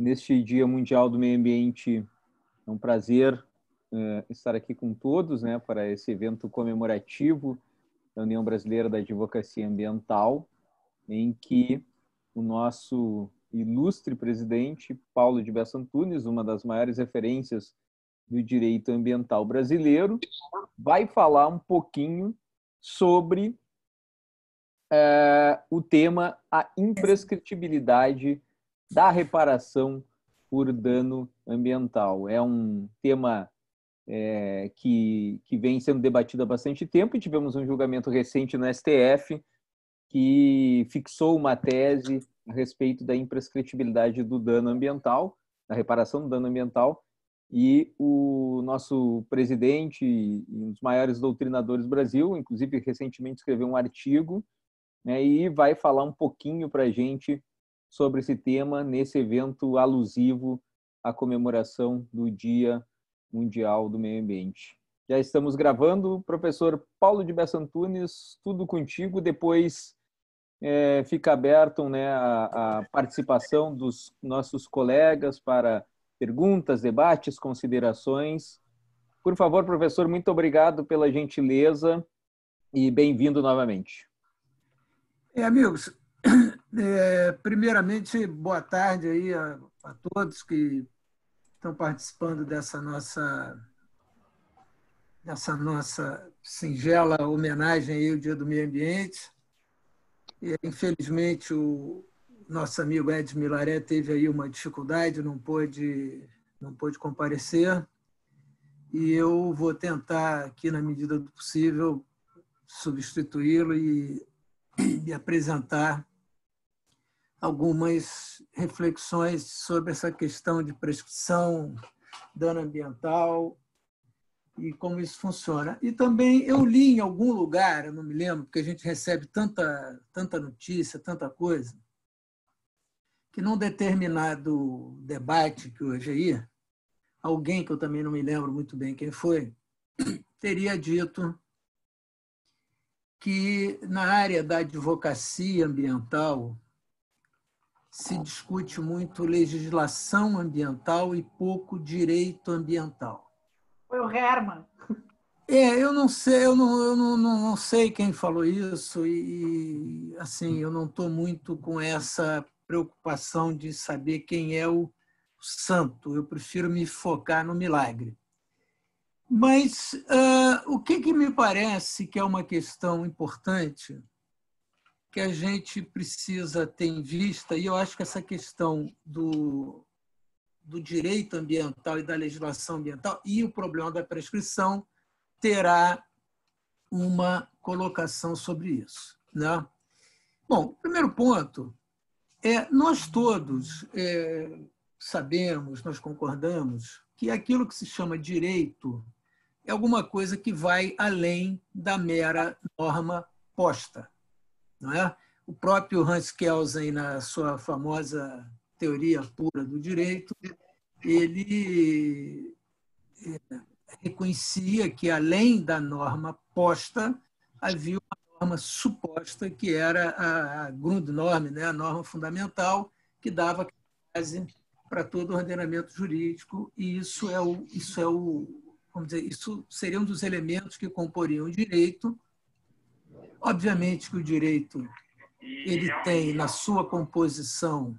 neste Dia Mundial do Meio Ambiente. É um prazer estar aqui com todos, né, para esse evento comemorativo da União Brasileira da Advocacia Ambiental, em que o nosso ilustre presidente, Paulo de Bessa Antunes, uma das maiores referências do direito ambiental brasileiro, vai falar um pouquinho sobre o tema a imprescritibilidade da reparação por dano ambiental. É um tema que vem sendo debatido há bastante tempo, e tivemos um julgamento recente no STF que fixou uma tese a respeito da imprescritibilidade do dano ambiental, da reparação do dano ambiental, e o nosso presidente e um dos maiores doutrinadores do Brasil, inclusive recentemente escreveu um artigo, né, e vai falar um pouquinho para a gente sobre esse tema nesse evento alusivo à comemoração do Dia Mundial do Meio Ambiente. Já estamos gravando. Professor Paulo de Bessa Antunes, tudo contigo. Depois fica aberto, né, a participação dos nossos colegas para perguntas, debates, considerações. Por favor, professor, muito obrigado pela gentileza e bem-vindo novamente. Amigos, primeiramente, boa tarde aí a todos que estão participando dessa nossa singela homenagem aí ao Dia do Meio Ambiente. Infelizmente, o nosso amigo Edson Milaré teve aí uma dificuldade, não pôde comparecer, e eu vou tentar, aqui na medida do possível, substituí-lo e apresentar algumas reflexões sobre essa questão de prescrição, dano ambiental e como isso funciona. E também eu li em algum lugar, eu não me lembro, porque a gente recebe tanta notícia, tanta coisa, que num determinado debate que hoje aí, alguém que eu também não me lembro muito bem quem foi, teria dito que na área da advocacia ambiental se discute muito legislação ambiental e pouco direito ambiental. Foi o Herman. Eu não sei, eu não sei quem falou isso e assim, eu não estou muito com essa preocupação de saber quem é o santo. Eu prefiro me focar no milagre. Mas o que me parece que é uma questão importante que a gente precisa ter em vista, e eu acho que essa questão do direito ambiental e da legislação ambiental e o problema da prescrição terá uma colocação sobre isso, né? Bom, o primeiro ponto nós todos sabemos, nós concordamos que aquilo que se chama direito é alguma coisa que vai além da mera norma posta, não é? O próprio Hans Kelsen, na sua famosa teoria pura do direito, ele reconhecia que, além da norma posta, havia uma norma suposta, que era a Grundnorm, né? A norma fundamental, que dava base para todo o ordenamento jurídico, e isso seria um dos elementos que comporiam o direito. Obviamente que o direito ele tem na sua composição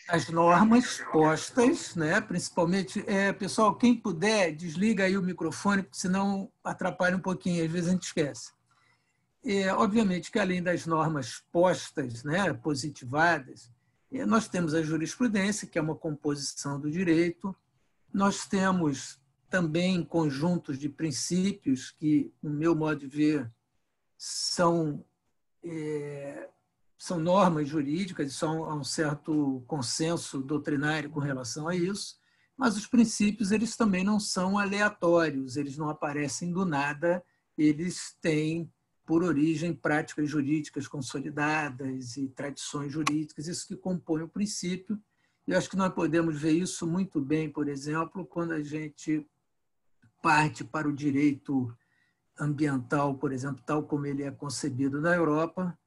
as normas postas, né? Principalmente, pessoal, quem puder, desliga aí o microfone, porque senão atrapalha um pouquinho, às vezes a gente esquece. Obviamente que, além das normas postas, né, positivadas, nós temos a jurisprudência, que é uma composição do direito, nós temos também conjuntos de princípios que, no meu modo de ver, são normas jurídicas, há um certo consenso doutrinário com relação a isso, mas os princípios eles também não são aleatórios, eles não aparecem do nada, eles têm por origem práticas jurídicas consolidadas e tradições jurídicas, isso que compõe o princípio. Eu acho que nós podemos ver isso muito bem, por exemplo, quando a gente parte para o direito ambiental, por exemplo, tal como ele é concebido na Europa,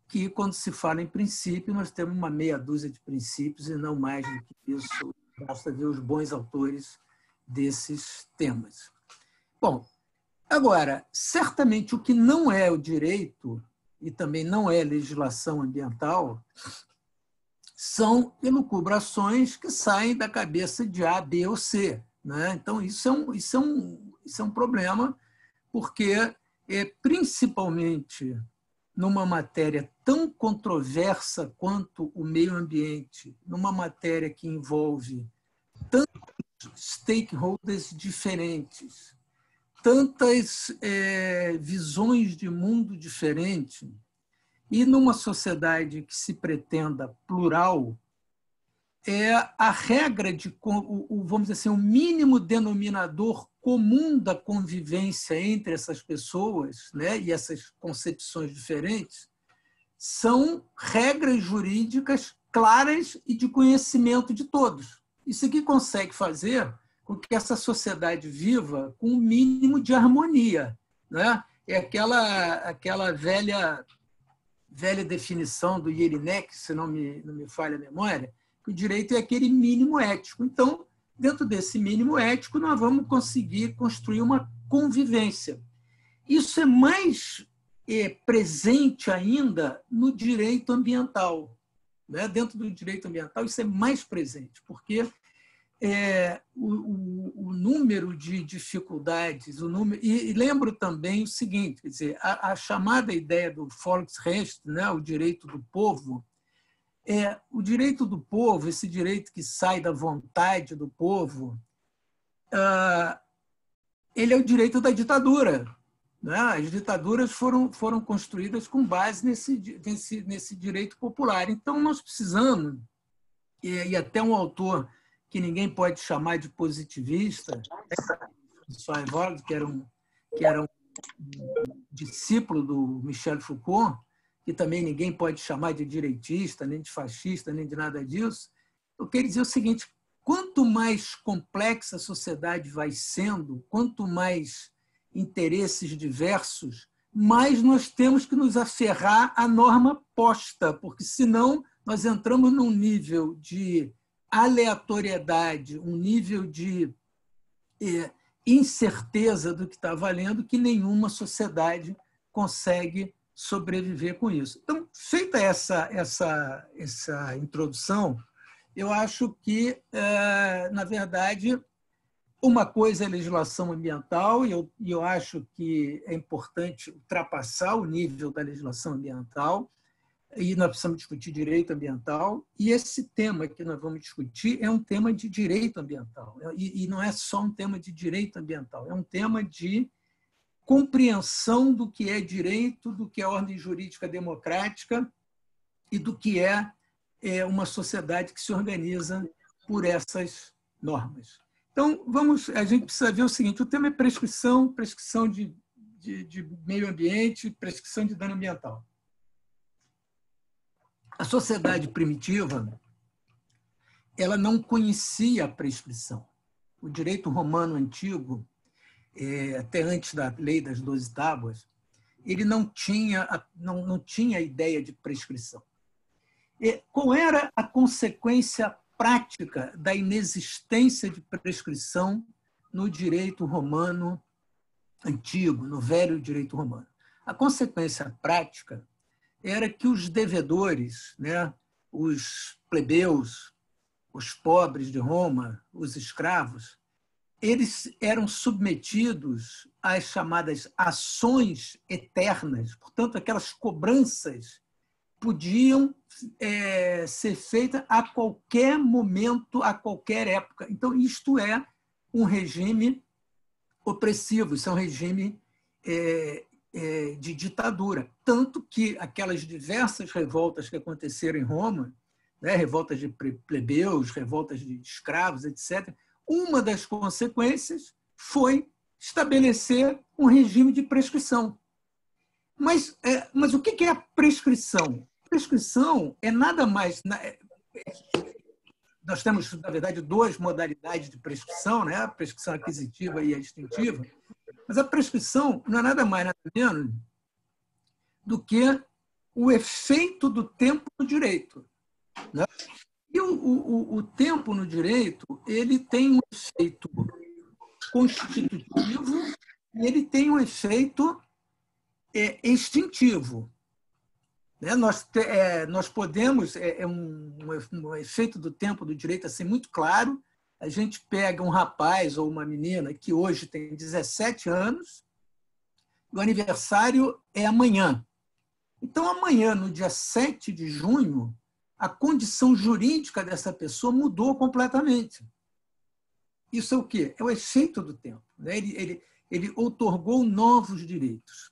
que, quando se fala em princípio, nós temos uma meia dúzia de princípios e não mais do que isso. Basta ver os bons autores desses temas. Bom, agora, certamente o que não é o direito e também não é legislação ambiental são elucubrações que saem da cabeça de A, B ou C, né? Então, isso é um problema, porque, principalmente numa matéria tão controversa quanto o meio ambiente, numa matéria que envolve tantos stakeholders diferentes, tantas visões de mundo diferentes, e numa sociedade que se pretenda plural, a regra de, vamos dizer assim, o mínimo denominador comum da convivência entre essas pessoas, né, e essas concepções diferentes, são regras jurídicas claras e de conhecimento de todos. Isso aqui consegue fazer com que essa sociedade viva com um mínimo de harmonia, né? É aquela velha definição do Jelinek, se não me falha a memória, que o direito é aquele mínimo ético. Então, dentro desse mínimo ético, nós vamos conseguir construir uma convivência. Isso é mais presente ainda no direito ambiental, né? Dentro do direito ambiental, isso é mais presente, porque o número de dificuldades, e lembro também o seguinte, quer dizer, a chamada ideia do Volksrecht, né, o direito do povo, o direito do povo, esse direito que sai da vontade do povo, ele é o direito da ditadura, né? As ditaduras foram construídas com base nesse direito popular. Então, nós precisamos, e até um autor que ninguém pode chamar de positivista, Schoenwald, que era um discípulo do Michel Foucault, que também ninguém pode chamar de direitista, nem de fascista, nem de nada disso. Eu quero dizer o seguinte: quanto mais complexa a sociedade vai sendo, quanto mais interesses diversos, mais nós temos que nos aferrar à norma posta, porque senão nós entramos num nível de aleatoriedade, um nível de incerteza do que está valendo, que nenhuma sociedade consegue sobreviver com isso. Então, feita essa introdução, eu acho que, na verdade, uma coisa é a legislação ambiental, e eu acho que é importante ultrapassar o nível da legislação ambiental, e nós precisamos discutir direito ambiental, e esse tema que nós vamos discutir é um tema de direito ambiental, e não é só um tema de direito ambiental, é um tema de compreensão do que é direito, do que é ordem jurídica democrática e do que é uma sociedade que se organiza por essas normas. Então, a gente precisa ver o seguinte: o tema é prescrição de meio ambiente, prescrição de dano ambiental. A sociedade primitiva, ela não conhecia a prescrição. O direito romano antigo, até antes da lei das 12 tábuas, ele não tinha a ideia de prescrição. Qual era a consequência prática da inexistência de prescrição no direito romano antigo, no velho direito romano? A consequência prática era que os devedores, né, os plebeus, os pobres de Roma, os escravos, eles eram submetidos às chamadas ações eternas, portanto, aquelas cobranças podiam ser feitas a qualquer momento, a qualquer época. Então, isto é um regime opressivo, isso é um regime de ditadura. Tanto que aquelas diversas revoltas que aconteceram em Roma, né, revoltas de plebeus, revoltas de escravos, etc., uma das consequências foi estabelecer um regime de prescrição. Mas o que é a prescrição? A prescrição é nada mais... Nós temos, na verdade, duas modalidades de prescrição, né? A prescrição aquisitiva e a extintiva. Mas a prescrição não é nada mais, nada menos do que o efeito do tempo no direito, né? E o tempo no direito, ele tem um efeito constitutivo e ele tem um efeito extintivo. Né? Nós podemos, um efeito do tempo do direito assim, muito claro. A gente pega um rapaz ou uma menina que hoje tem 17 anos, o aniversário é amanhã. Então, amanhã, no dia 7 de junho, a condição jurídica dessa pessoa mudou completamente. Isso é o quê? É o efeito do tempo. Né? Ele outorgou novos direitos.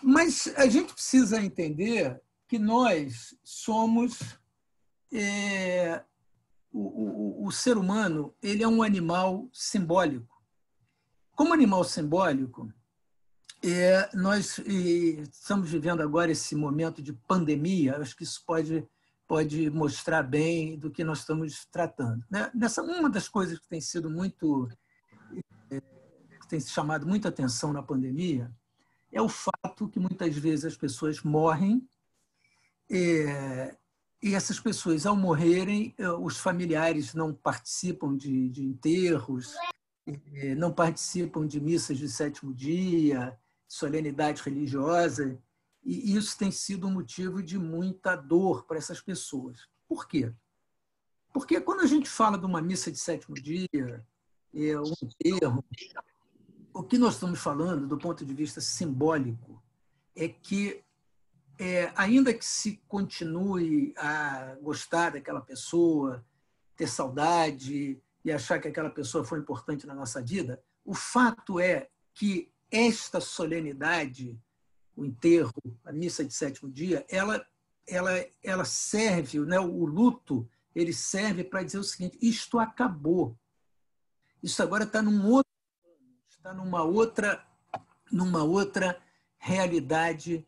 Mas a gente precisa entender que nós somos... o ser humano, ele é um animal simbólico. Como animal simbólico, nós estamos vivendo agora esse momento de pandemia. Acho que isso pode mostrar bem do que nós estamos tratando. Né? Uma das coisas que tem sido que tem chamado muita atenção na pandemia é o fato que muitas vezes as pessoas morrem e essas pessoas, ao morrerem, os familiares não participam de enterros, não participam de missas de sétimo dia, solenidade religiosa, e isso tem sido um motivo de muita dor para essas pessoas. Por quê? Porque quando a gente fala de uma missa de sétimo dia, um enterro, o que nós estamos falando, do ponto de vista simbólico, é que, ainda que se continue a gostar daquela pessoa, ter saudade e achar que aquela pessoa foi importante na nossa vida, o fato é que esta solenidade, o enterro, a missa de sétimo dia, ela serve, né, o luto, ele serve para dizer o seguinte: isto acabou. Isso agora está numa outra realidade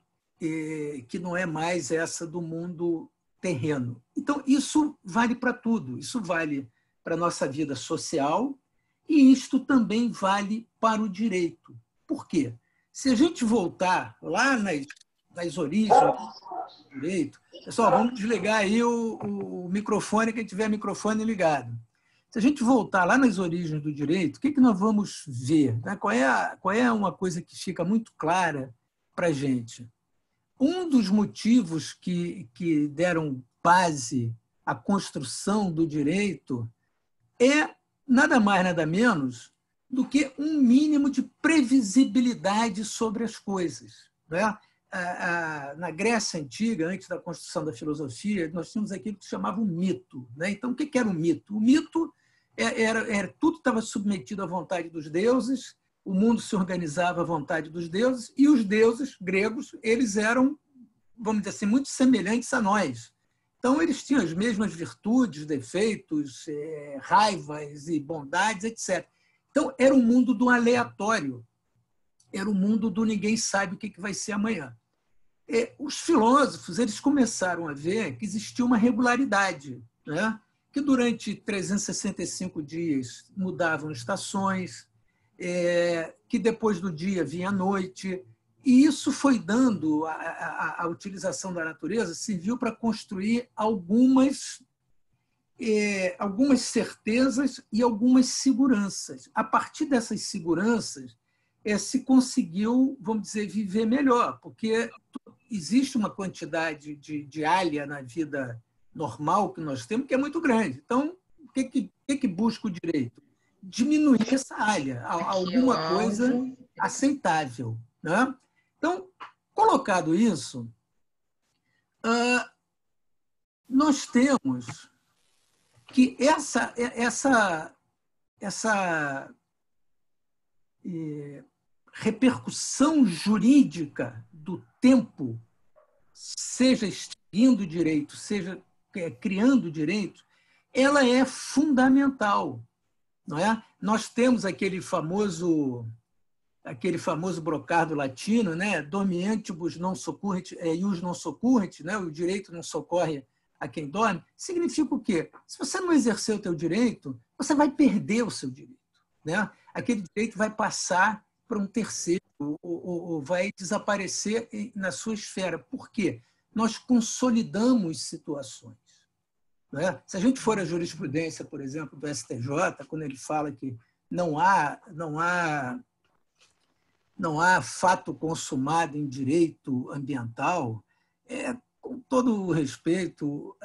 que não é mais essa do mundo terreno. Então, isso vale para tudo. Isso vale para a nossa vida social e isto também vale para o direito. Por quê? Se a gente voltar lá nas origens do direito... Pessoal, vamos desligar aí o microfone, quem tiver microfone ligado. Se a gente voltar lá nas origens do direito, o que nós vamos ver? Né? Qual é uma coisa que fica muito clara para a gente? Um dos motivos que deram base à construção do direito é nada mais, nada menos do que um mínimo de previsibilidade sobre as coisas. Né? Na Grécia Antiga, antes da construção da filosofia, nós tínhamos aquilo que se chamava o mito. Né? Então, o que era o mito? O mito tudo estava submetido à vontade dos deuses, o mundo se organizava à vontade dos deuses, e os deuses gregos, eles eram, vamos dizer assim, muito semelhantes a nós. Então, eles tinham as mesmas virtudes, defeitos, raivas e bondades, etc. Então, era um mundo do aleatório, era um mundo do ninguém sabe o que vai ser amanhã. Os filósofos, eles começaram a ver que existia uma regularidade, né? Que durante 365 dias mudavam estações, que depois do dia vinha a noite, e isso foi dando, a utilização da natureza serviu para construir algumas certezas e algumas seguranças. A partir dessas seguranças, se conseguiu, vamos dizer, viver melhor, porque existe uma quantidade de alha na vida normal que nós temos que é muito grande. Então, o que busca o direito? Diminuir essa alha a alguma coisa aceitável. Né? Então, colocado isso, nós temos que essa repercussão jurídica do tempo, seja extinguindo direito, seja criando direito, ela é fundamental. Não é? Nós temos aquele famoso brocardo latino, né? Dormientibus non soccurrit ius non soccurrit, né? O direito não socorre a quem dorme. Significa o quê? Se você não exercer o teu direito, você vai perder o seu direito. Né? Aquele direito vai passar para um terceiro, ou vai desaparecer na sua esfera. Por quê? Nós consolidamos situações. Não é? Se a gente for à jurisprudência, por exemplo, do STJ, quando ele fala que não há fato consumado em direito ambiental, com todo o respeito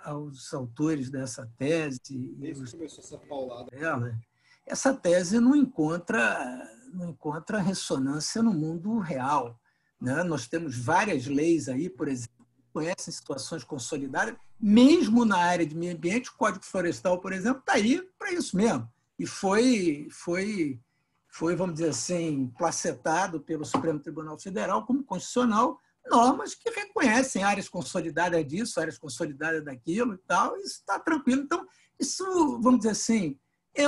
aos autores dessa tese, desde que começou essa paulada dela, essa tese não encontra ressonância no mundo real, né? Nós temos várias leis aí, por exemplo, que conhecem situações consolidadas, mesmo na área de meio ambiente. O Código Florestal, por exemplo, está aí para isso mesmo. E foi, vamos dizer assim, placetado pelo Supremo Tribunal Federal como constitucional, normas que reconhecem áreas consolidadas disso, áreas consolidadas daquilo e tal, isso está tranquilo. Então, isso, vamos dizer assim, é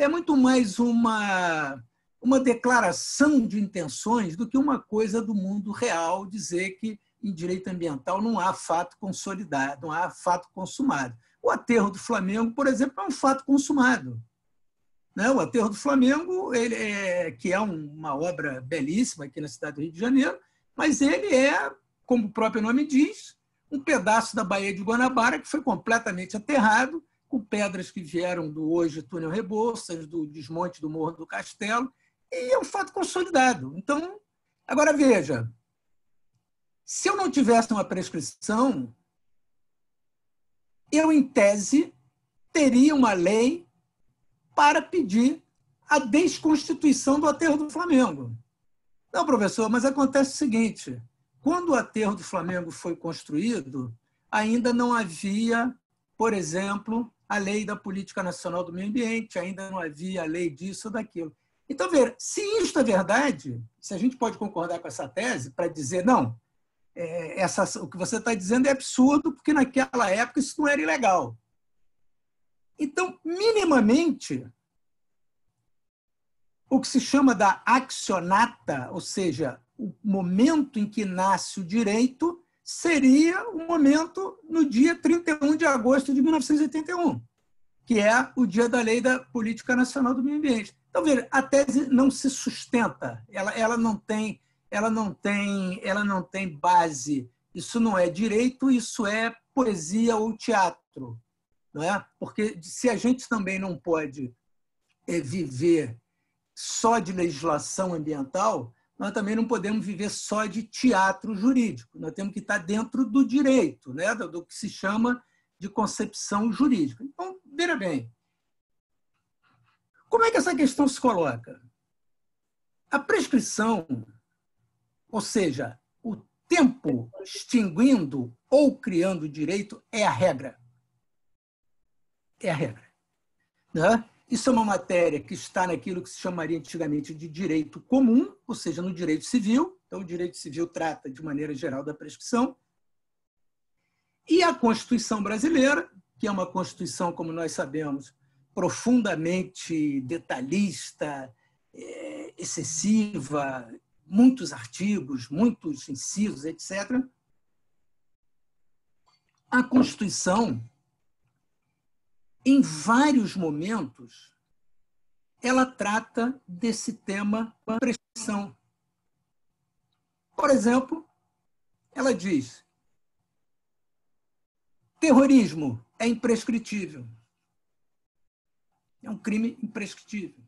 muito mais uma declaração de intenções do que uma coisa do mundo real dizer que em direito ambiental não há fato consolidado, não há fato consumado. O aterro do Flamengo, por exemplo, é um fato consumado. O aterro do Flamengo, que é uma obra belíssima aqui na cidade do Rio de Janeiro, mas ele é, como o próprio nome diz, um pedaço da Baía de Guanabara que foi completamente aterrado, com pedras que vieram do hoje túnel Rebouças, do desmonte do Morro do Castelo, e é um fato consolidado. Então, agora veja, se eu não tivesse uma prescrição, eu, em tese, teria uma lei para pedir a desconstituição do aterro do Flamengo. Não, professor, mas acontece o seguinte, quando o aterro do Flamengo foi construído, ainda não havia, por exemplo, a lei da Política Nacional do Meio Ambiente, ainda não havia a lei disso ou daquilo. Então, ver, se isto é verdade, se a gente pode concordar com essa tese para dizer, não, o que você está dizendo é absurdo, porque naquela época isso não era ilegal. Então, minimamente, o que se chama da accionata, ou seja, o momento em que nasce o direito, seria o momento no dia 31 de agosto de 1981, que é o dia da Lei da Política Nacional do Meio Ambiente. Então, veja, a tese não se sustenta, ela não tem base. Isso não é direito, isso é poesia ou teatro. Não é? Porque se a gente também não pode viver só de legislação ambiental, nós também não podemos viver só de teatro jurídico. Nós temos que estar dentro do direito, né? Do que se chama de concepção jurídica. Então, veja bem, como é que essa questão se coloca? A prescrição, ou seja, o tempo extinguindo ou criando direito, é a regra. É a regra. Né? Isso é uma matéria que está naquilo que se chamaria antigamente de direito comum, ou seja, no direito civil. Então, o direito civil trata, de maneira geral, da prescrição. E a Constituição brasileira, que é uma Constituição, como nós sabemos, profundamente detalhista, excessiva, muitos artigos, muitos incisos, etc. A Constituição, em vários momentos, ela trata desse tema da prescrição. Por exemplo, ela diz: terrorismo é imprescritível. É um crime imprescritível.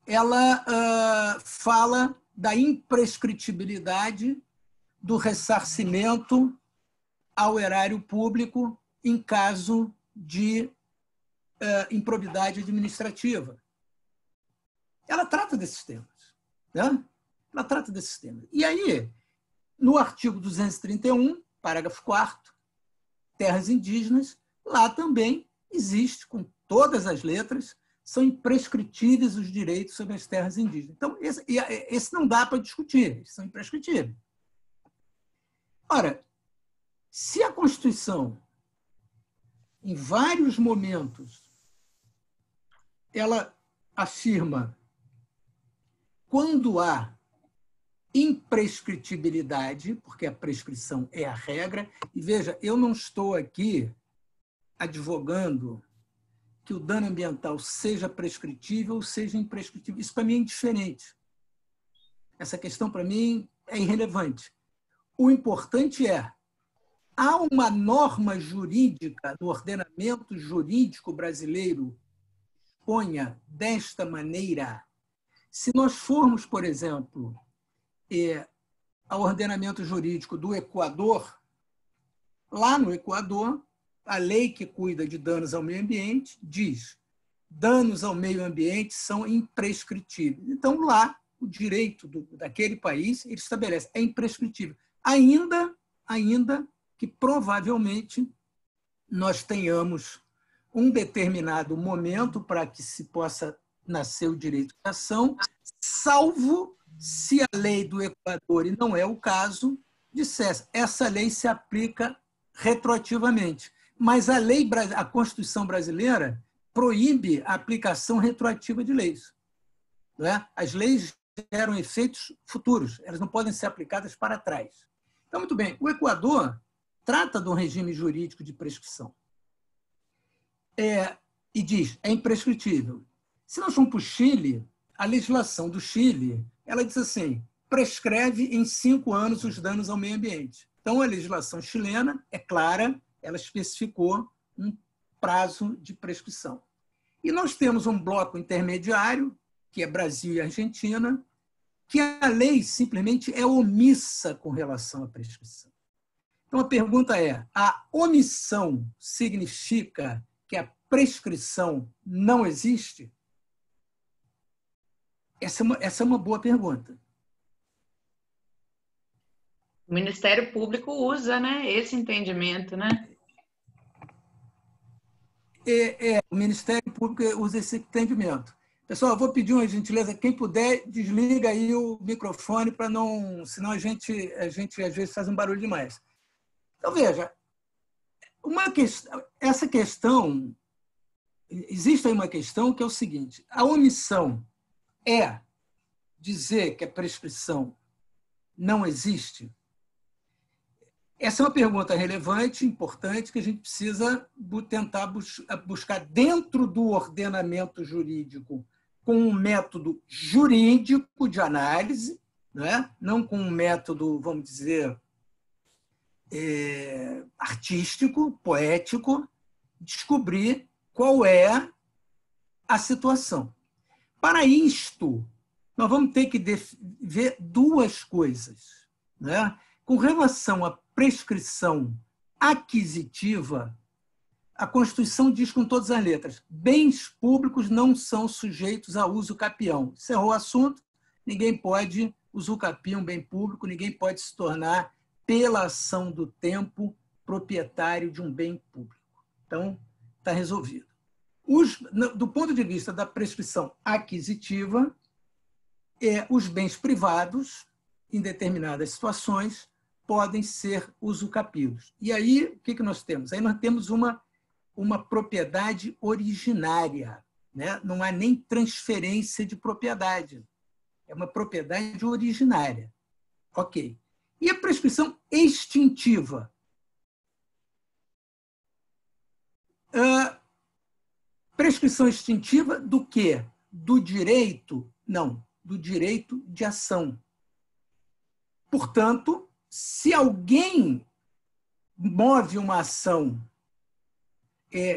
Ela fala da imprescritibilidade do ressarcimento ao erário público em caso de improbidade administrativa. Ela trata desses temas. Né? Ela trata desses temas. E aí, no artigo 231, parágrafo 4º, terras indígenas, lá também existe, com todas as letras, são imprescritíveis os direitos sobre as terras indígenas. Então, esse não dá para discutir, eles são imprescritíveis. Ora, se a Constituição, em vários momentos, ela afirma quando há imprescritibilidade, porque a prescrição é a regra, e veja, eu não estou aqui advogando que o dano ambiental seja prescritível ou seja imprescritível. Isso, para mim, é indiferente. Essa questão, para mim, é irrelevante. O importante é, há uma norma jurídica no ordenamento jurídico brasileiro que ponha desta maneira. Se nós formos, por exemplo, ao ordenamento jurídico do Equador, lá no Equador, a lei que cuida de danos ao meio ambiente diz: danos ao meio ambiente são imprescritíveis. Então, lá, o direito daquele país, ele estabelece, é imprescritível. Ainda que provavelmente nós tenhamos um determinado momento para que se possa nascer o direito de ação, salvo se a lei do Equador, e não é o caso, dissesse: essa lei se aplica retroativamente. Mas a Constituição brasileira proíbe a aplicação retroativa de leis. Não é? As leis geram efeitos futuros, elas não podem ser aplicadas para trás. Então, muito bem, o Equador trata de um regime jurídico de prescrição e diz: é imprescritível. Se nós formos para o Chile, a legislação do Chile, ela diz assim: prescreve em 5 anos os danos ao meio ambiente. Então, a legislação chilena é clara, ela especificou um prazo de prescrição. E nós temos um bloco intermediário, que é Brasil e Argentina, que a lei simplesmente é omissa com relação à prescrição. Então, a pergunta é: a omissão significa que a prescrição não existe? Essa é uma boa pergunta. O Ministério Público usa, né, esse entendimento, né? O Ministério Público usa esse entendimento. Pessoal, eu vou pedir uma gentileza, quem puder, desliga aí o microfone, para não, senão a gente às vezes faz um barulho demais. Então, veja, essa questão, existe aí uma questão que é o seguinte: a omissão é dizer que a prescrição não existe? Essa é uma pergunta relevante, importante, que a gente precisa tentar buscar dentro do ordenamento jurídico, com um método jurídico de análise, né? Não com um método, vamos dizer, artístico, poético, descobrir qual é a situação. Para isto, nós vamos ter que ver duas coisas, né? Com relação à prescrição aquisitiva, a Constituição diz com todas as letras: bens públicos não são sujeitos a uso capião. Encerrou o assunto, ninguém pode usucapiar um bem público, ninguém pode se tornar, pela ação do tempo, proprietário de um bem público. Então, está resolvido. Do ponto de vista da prescrição aquisitiva, os bens privados, em determinadas situações, podem ser usucapidos. E aí, o que nós temos? Aí nós temos uma propriedade originária, né? Não há nem transferência de propriedade. É uma propriedade originária. Ok. E a prescrição extintiva? Prescrição extintiva do quê? Do direito? Não, do direito de ação. Portanto, se alguém move uma ação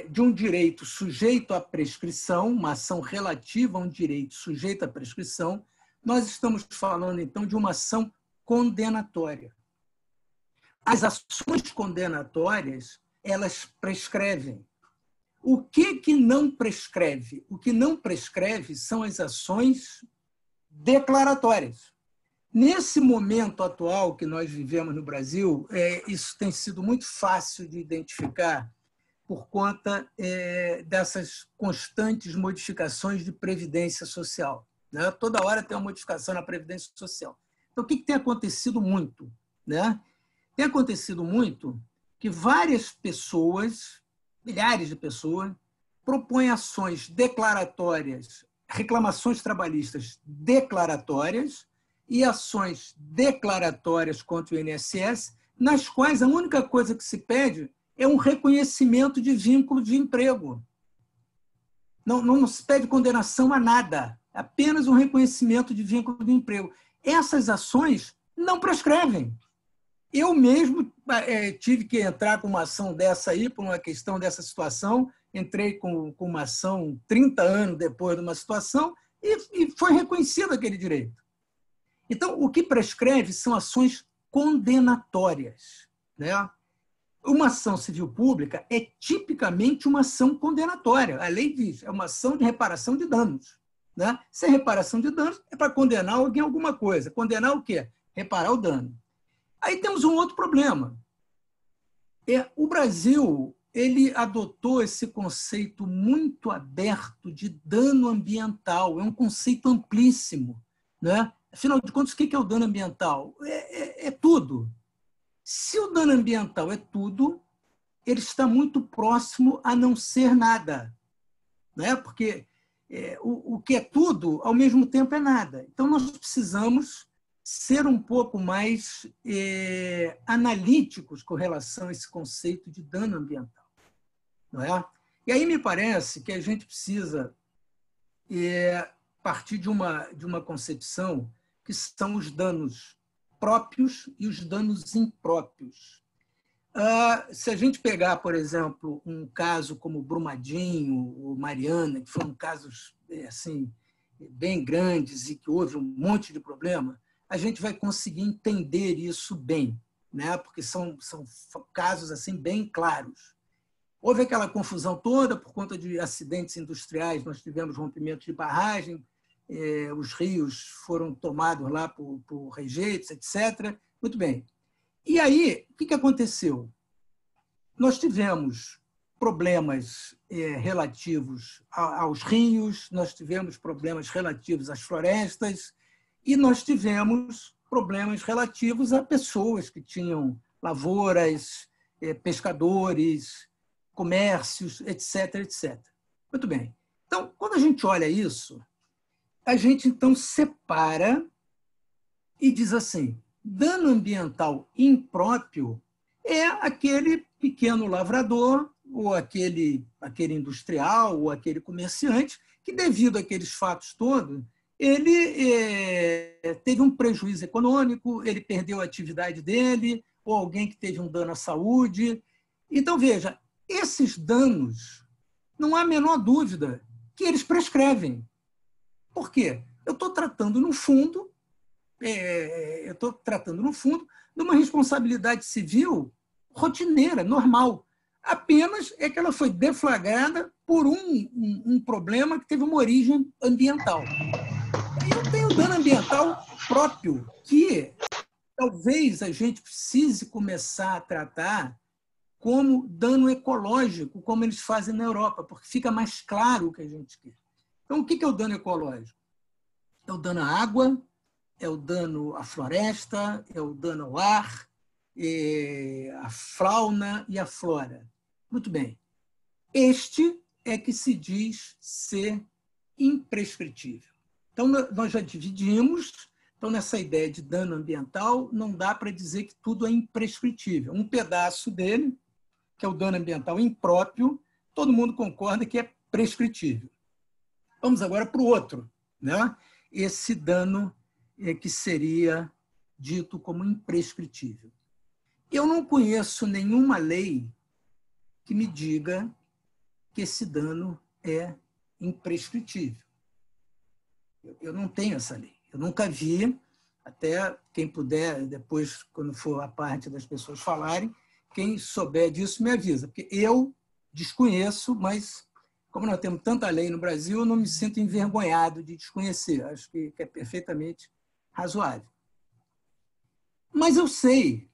de um direito sujeito à prescrição, uma ação relativa a um direito sujeito à prescrição, nós estamos falando, então, de uma ação condenatória. As ações condenatórias, elas prescrevem. O que não prescreve? O que não prescreve são as ações declaratórias. Nesse momento atual que nós vivemos no Brasil, isso tem sido muito fácil de identificar por conta dessas constantes modificações de previdência social, né? Toda hora tem uma modificação na previdência social. Então, o que tem acontecido muito, né? Tem acontecido muito que várias pessoas, milhares de pessoas, propõem ações declaratórias, reclamações trabalhistas declaratórias, e ações declaratórias contra o INSS, nas quais a única coisa que se pede é um reconhecimento de vínculo de emprego. Não se pede condenação a nada, apenas um reconhecimento de vínculo de emprego. Essas ações não prescrevem. Eu mesmo tive que entrar com uma ação dessa aí, por uma questão dessa situação, entrei com uma ação 30 anos depois de uma situação e foi reconhecido aquele direito. Então, o que prescreve são ações condenatórias, né? Uma ação civil pública é tipicamente uma ação condenatória. A lei diz, é uma ação de reparação de danos, né? Se é reparação de danos, é para condenar alguém a alguma coisa. Condenar o quê? Reparar o dano. Aí temos um outro problema. O Brasil ele adotou esse conceito muito aberto de dano ambiental. É um conceito amplíssimo, né? Afinal de contas, o que é o dano ambiental? É tudo. Se o dano ambiental é tudo, ele está muito próximo a não ser nada, né? Porque o que é tudo, ao mesmo tempo, é nada. Então, nós precisamos ser um pouco mais analíticos com relação a esse conceito de dano ambiental, não é? E aí me parece que a gente precisa partir de uma concepção que são os danos próprios e os danos impróprios. Se a gente pegar, por exemplo, um caso como Brumadinho ou Mariana, que foram casos assim, bem grandes e que houve um monte de problema, a gente vai conseguir entender isso bem, né? Porque são casos assim, bem claros. Houve aquela confusão toda por conta de acidentes industriais, nós tivemos rompimento de barragem, os rios foram tomados lá por rejeitos, etc. Muito bem. E aí, o que aconteceu? Nós tivemos problemas relativos aos rios, nós tivemos problemas relativos às florestas e nós tivemos problemas relativos a pessoas que tinham lavouras, pescadores, comércios, etc., etc. Muito bem. Então, quando a gente olha isso, a gente, então, separa e diz assim, dano ambiental impróprio é aquele pequeno lavrador ou aquele industrial ou aquele comerciante que, devido àqueles fatos todos, ele teve um prejuízo econômico, ele perdeu a atividade dele, ou alguém que teve um dano à saúde. Então, veja, esses danos, não há a menor dúvida que eles prescrevem. Por quê? Eu estou tratando, no fundo, de uma responsabilidade civil rotineira, normal. Apenas é que ela foi deflagrada por um problema que teve uma origem ambiental. E eu tenho dano ambiental próprio, que talvez a gente precise começar a tratar como dano ecológico, como eles fazem na Europa, porque fica mais claro o que a gente quer. Então, o que é o dano ecológico? É o dano à água, é o dano à floresta, é o dano ao ar, à fauna e à flora. Muito bem. Este é que se diz ser imprescritível. Então, nós já dividimos. Então, nessa ideia de dano ambiental, não dá para dizer que tudo é imprescritível. Um pedaço dele, que é o dano ambiental impróprio, todo mundo concorda que é prescritível. Vamos agora para o outro, né? Esse dano que seria dito como imprescritível. Eu não conheço nenhuma lei que me diga que esse dano é imprescritível. Eu não tenho essa lei. Eu nunca vi, até quem puder, depois, quando for a parte das pessoas falarem, quem souber disso me avisa, porque eu desconheço, mas como nós temos tanta lei no Brasil, eu não me sinto envergonhado de desconhecer. Acho que é perfeitamente razoável. Mas eu sei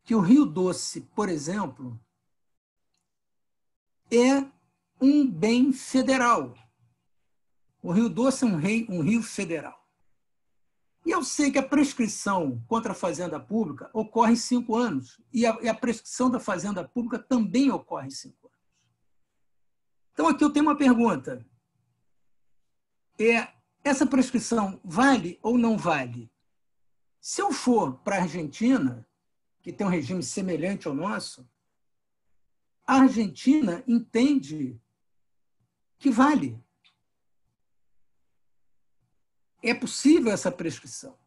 que o Rio Doce, por exemplo, é um bem federal. O Rio Doce é um rio federal. E eu sei que a prescrição contra a fazenda pública ocorre em 5 anos. E a prescrição da fazenda pública também ocorre em 5 anos. Então, aqui eu tenho uma pergunta. Essa prescrição vale ou não vale? Se eu for para a Argentina, que tem um regime semelhante ao nosso, a Argentina entende que vale. É possível essa prescrição.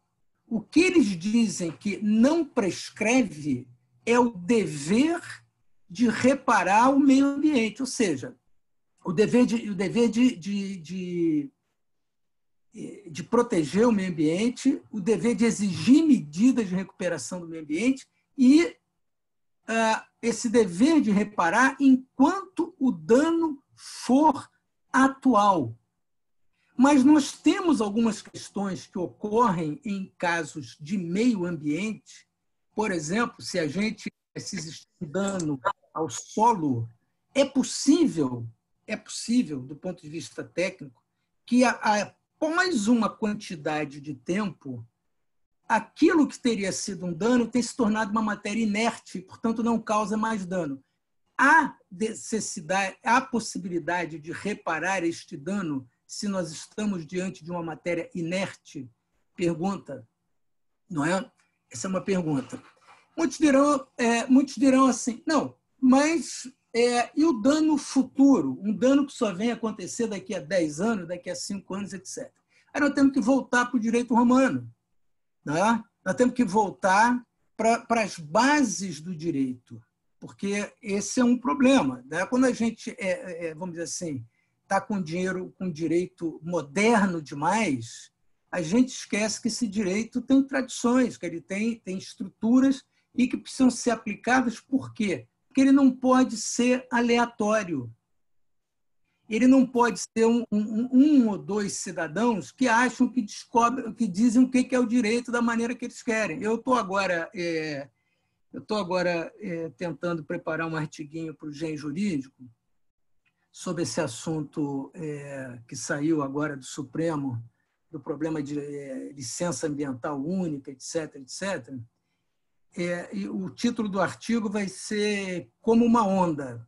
O que eles dizem que não prescreve é o dever de reparar o meio ambiente, ou seja, o dever de proteger o meio ambiente, o dever de exigir medidas de recuperação do meio ambiente e esse dever de reparar enquanto o dano for atual. Mas nós temos algumas questões que ocorrem em casos de meio ambiente. Por exemplo, se existe um dano ao solo, é possível, do ponto de vista técnico, que após uma quantidade de tempo, aquilo que teria sido um dano tenha se tornado uma matéria inerte, portanto, não causa mais dano. Há possibilidade de reparar este dano se nós estamos diante de uma matéria inerte? Pergunta, não é? Essa é uma pergunta. Muitos dirão assim, não, mas e o dano futuro? Um dano que só vem acontecer daqui a 10 anos, daqui a 5 anos, etc. Aí nós temos que voltar para o direito romano. Não é? Nós temos que voltar para as bases do direito, porque esse é um problema. Né? Quando a gente, vamos dizer assim, está com direito moderno demais, a gente esquece que esse direito tem tradições, que ele tem estruturas e que precisam ser aplicadas. Por quê? Porque ele não pode ser aleatório. Ele não pode ser um ou dois cidadãos que acham que descobrem, que dizem o que é o direito da maneira que eles querem. Eu estou agora tentando preparar um artiguinho para o Gen Jurídico sobre esse assunto que saiu agora do Supremo, do problema de licença ambiental única, etc., etc. E o título do artigo vai ser Como uma Onda.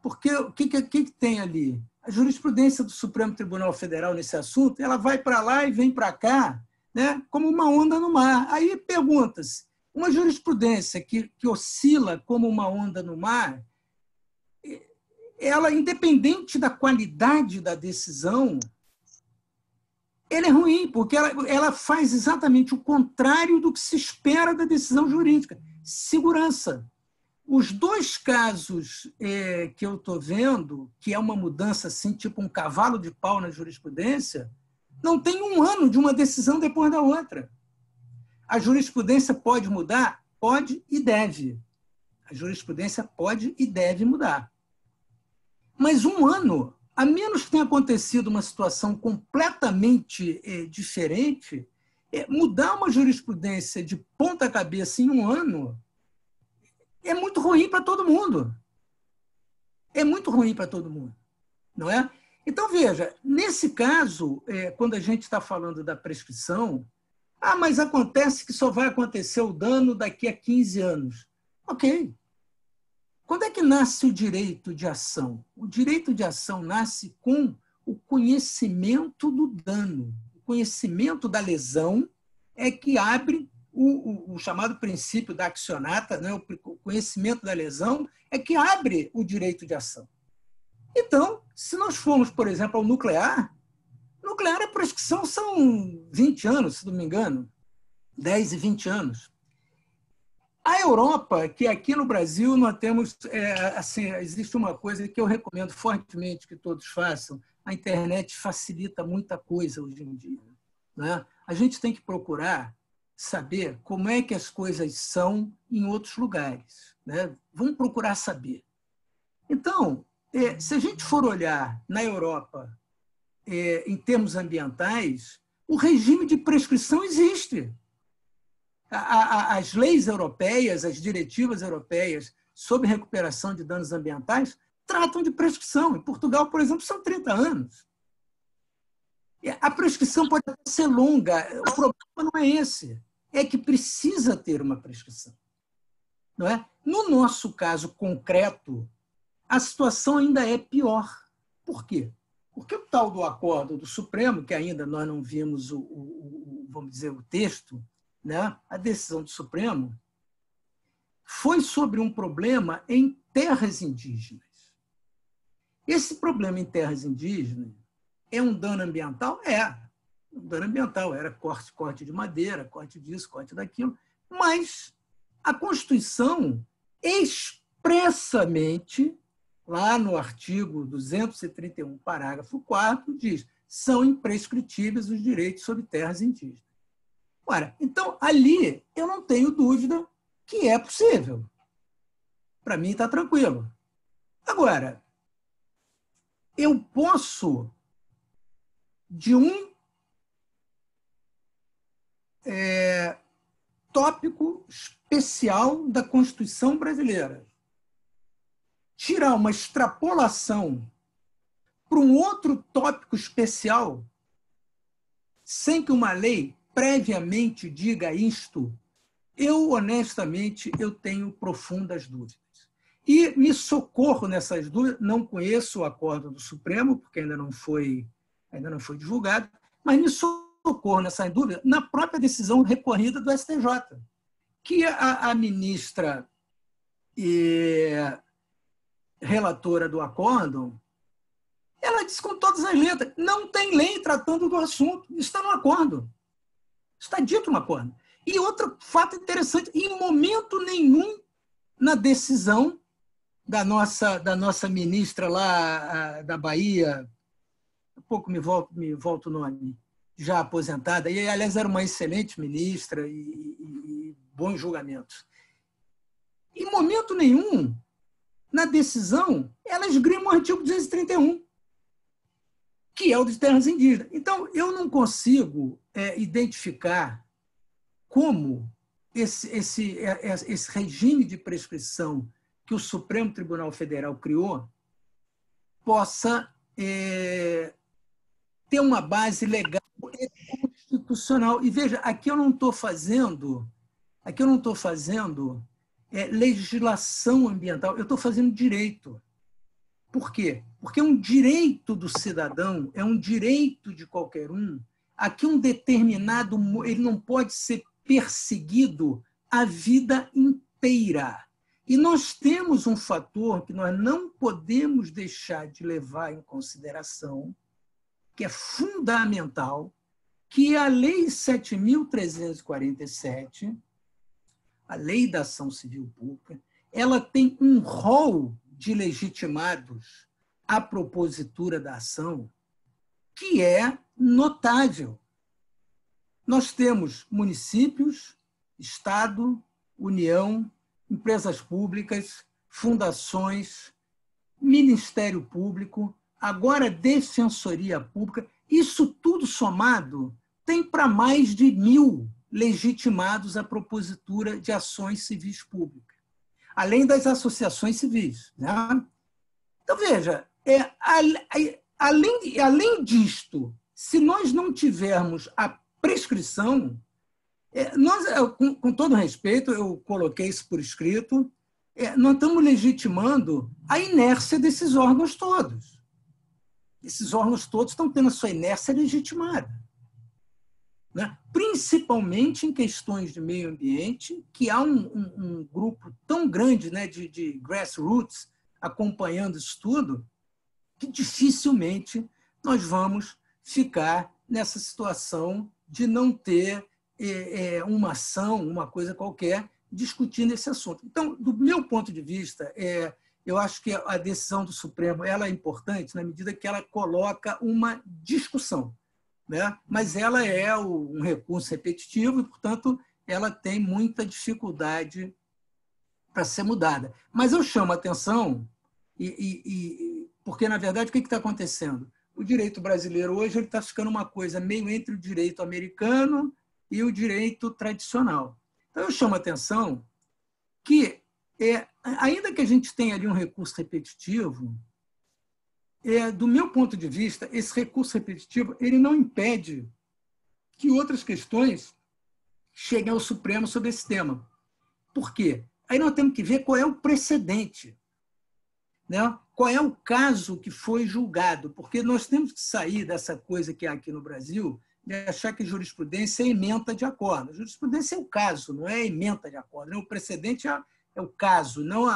Porque o que tem ali? A jurisprudência do Supremo Tribunal Federal nesse assunto, ela vai para lá e vem para cá, né, como uma onda no mar. Aí pergunta-se, uma jurisprudência que oscila como uma onda no mar, ela, independente da qualidade da decisão, ela é ruim, porque ela faz exatamente o contrário do que se espera da decisão jurídica. Segurança. Os dois casos que eu estou vendo, que é uma mudança assim, tipo um cavalo de pau na jurisprudência, não tem um ano de uma decisão depois da outra. A jurisprudência pode mudar? Pode e deve. A jurisprudência pode e deve mudar. Mas um ano, a menos que tenha acontecido uma situação completamente diferente, mudar uma jurisprudência de ponta cabeça em um ano é muito ruim para todo mundo. É muito ruim para todo mundo, não é? Então, veja, nesse caso, quando a gente está falando da prescrição, mas acontece que só vai acontecer o dano daqui a 15 anos. Ok. Quando é que nasce o direito de ação? O direito de ação nasce com o conhecimento do dano. O conhecimento da lesão é que abre o chamado princípio da accionata, né? O conhecimento da lesão é que abre o direito de ação. Então, se nós formos, por exemplo, ao nuclear, a prescrição são 20 anos, se não me engano, 10 e 20 anos. A Europa, que aqui no Brasil nós temos, assim, existe uma coisa que eu recomendo fortemente que todos façam, a internet facilita muita coisa hoje em dia, né? A gente tem que procurar saber como é que as coisas são em outros lugares, né? Vamos procurar saber. Então, se a gente for olhar na Europa, em termos ambientais, o regime de prescrição existe. As leis europeias, as diretivas europeias sobre recuperação de danos ambientais tratam de prescrição. Em Portugal, por exemplo, são 30 anos. A prescrição pode ser longa, o problema não é esse, é que precisa ter uma prescrição. Não é? No nosso caso concreto, a situação ainda é pior. Por quê? Porque o tal do acordo do Supremo, que ainda nós não vimos vamos dizer, o texto, né? A decisão do Supremo, foi sobre um problema em terras indígenas. Esse problema em terras indígenas é um dano ambiental? É. Um dano ambiental. Era corte de madeira, corte disso, corte daquilo. Mas a Constituição expressamente, lá no artigo 231, parágrafo 4º, diz: são imprescritíveis os direitos sobre terras indígenas. Ora, então, ali eu não tenho dúvida que é possível. Para mim está tranquilo. Agora, eu posso, de um tópico especial da Constituição brasileira, tirar uma extrapolação para um outro tópico especial, sem que uma lei previamente diga isto, honestamente, eu tenho profundas dúvidas. E me socorro nessas dúvidas, não conheço o acordo do Supremo, porque ainda não foi divulgado, mas me socorro nessas dúvidas na própria decisão recorrida do STJ, que a ministra e relatora do acórdão, ela disse com todas as letras: não tem lei tratando do assunto, isso está no acórdão. Está dito no acórdão. E outro fato interessante: em momento nenhum na decisão da nossa ministra lá da Bahia, um pouco me volta o nome, já aposentada, e aliás era uma excelente ministra e bons julgamentos. Em momento nenhum, na decisão, ela esgrima o artigo 231, que é o de terras indígenas. Então, eu não consigo identificar como esse regime de prescrição que o Supremo Tribunal Federal criou possa ter uma base legal e constitucional. E veja, aqui eu não estou fazendo legislação ambiental, eu estou fazendo direito. Por quê? Porque é um direito do cidadão, é um direito de qualquer um, a que um determinado, ele não pode ser perseguido a vida inteira. E nós temos um fator que nós não podemos deixar de levar em consideração, que é fundamental, que a Lei 7.347, a Lei da Ação Civil Pública, ela tem um rol de legitimados à propositura da ação que é notável. Nós temos municípios, Estado, União, empresas públicas, fundações, Ministério Público, agora Defensoria Pública. Isso tudo somado tem para mais de 1.000 legitimados à propositura de ações civis públicas, além das associações civis. Né? Então, veja, além disto, se nós não tivermos a prescrição, com todo respeito, eu coloquei isso por escrito, nós estamos legitimando a inércia desses órgãos todos. Esses órgãos todos estão tendo a sua inércia legitimada. Né? Principalmente em questões de meio ambiente, que há um grupo tão grande, né, de grassroots acompanhando isso tudo, que dificilmente nós vamos ficar nessa situação de não ter uma ação, uma coisa qualquer, discutindo esse assunto. Então, do meu ponto de vista, eu acho que a decisão do Supremo ela é importante na medida que ela coloca uma discussão, né? Mas ela é um recurso repetitivo e, portanto, ela tem muita dificuldade para ser mudada. Mas eu chamo a atenção, porque, na verdade, o que está acontecendo? O direito brasileiro hoje está ficando uma coisa meio entre o direito americano e o direito tradicional. Então, eu chamo a atenção que, ainda que a gente tenha ali um recurso repetitivo, do meu ponto de vista, esse recurso repetitivo ele não impede que outras questões cheguem ao Supremo sobre esse tema. Por quê? Aí nós temos que ver qual é o precedente, né? Qual é o caso que foi julgado, porque nós temos que sair dessa coisa que há aqui no Brasil, de achar que jurisprudência é ementa de acordo. A jurisprudência é o caso, não é ementa de acordo. O precedente é é o caso, não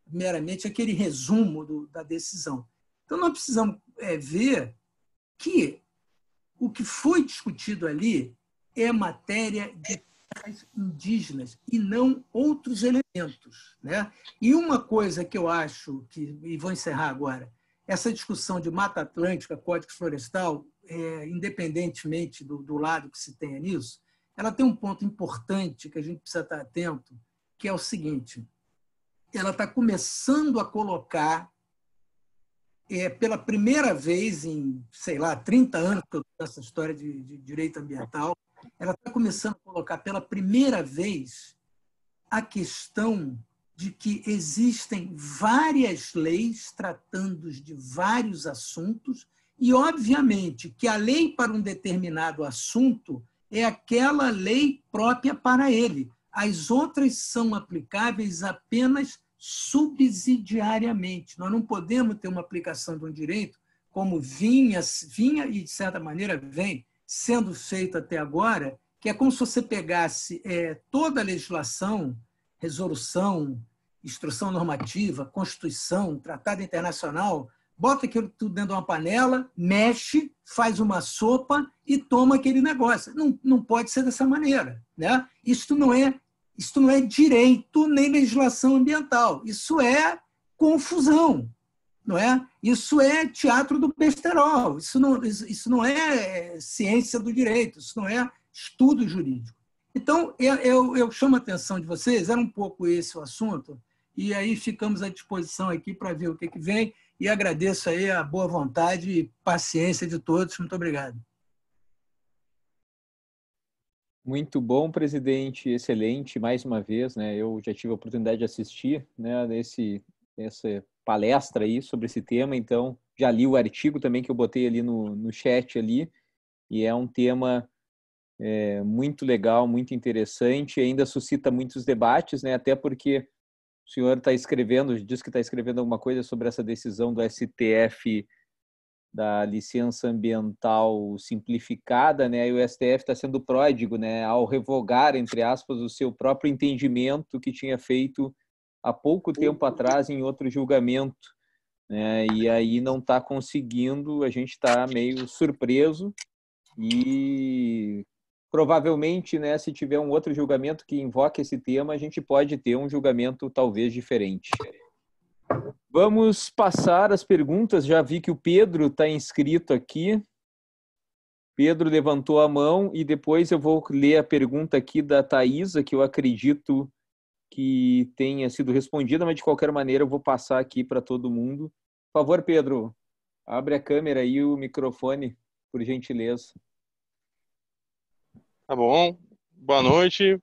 meramente aquele resumo da decisão. Então, nós precisamos ver que o que foi discutido ali é matéria de terras indígenas e não outros elementos, né? E uma coisa que eu acho, e vou encerrar agora, essa discussão de Mata Atlântica, Código Florestal, independentemente do lado que se tenha nisso, ela tem um ponto importante que a gente precisa estar atento, que é o seguinte: ela está começando a colocar, pela primeira vez em, 30 anos que eu estou nessa história de direito ambiental, ela está começando a colocar pela primeira vez a questão de que existem várias leis tratando de vários assuntos e, obviamente, que a lei para um determinado assunto é aquela lei própria para ele. As outras são aplicáveis apenas subsidiariamente. Nós não podemos ter uma aplicação de um direito como vinha e, de certa maneira, vem sendo feito até agora, que é como se você pegasse toda a legislação, resolução, instrução normativa, Constituição, Tratado Internacional, bota aquilo tudo dentro de uma panela, mexe, faz uma sopa e toma aquele negócio. Não pode ser dessa maneira, né? Isto não é direito nem legislação ambiental. Isso é confusão, não é? Isso é teatro do besterol. Isso não é ciência do direito. Isso não é estudo jurídico. Então, eu chamo a atenção de vocês, era um pouco esse o assunto, e aí ficamos à disposição aqui para ver o que vem, e agradeço aí a boa vontade e paciência de todos. Muito obrigado. Muito bom, presidente, excelente, mais uma vez, né? Eu já tive a oportunidade de assistir, né, essa palestra aí sobre esse tema, então já li o artigo também que eu botei ali no chat ali, e é um tema muito legal, muito interessante, e ainda suscita muitos debates, né? Até porque o senhor está escrevendo, diz que está escrevendo alguma coisa sobre essa decisão do STF da licença ambiental simplificada, né? E o STF está sendo pródigo, né? Ao revogar, entre aspas, o seu próprio entendimento que tinha feito há pouco tempo atrás em outro julgamento, né? E aí não está conseguindo, a gente está meio surpreso e provavelmente, né, se tiver um outro julgamento que invoque esse tema, a gente pode ter um julgamento talvez diferente. Vamos passar as perguntas. Já vi que o Pedro está inscrito aqui. Pedro levantou a mão e depois eu vou ler a pergunta aqui da Thaisa, que eu acredito que tenha sido respondida, mas de qualquer maneira eu vou passar aqui para todo mundo. Por favor, Pedro, abre a câmera e o microfone, por gentileza. Tá bom. Boa noite.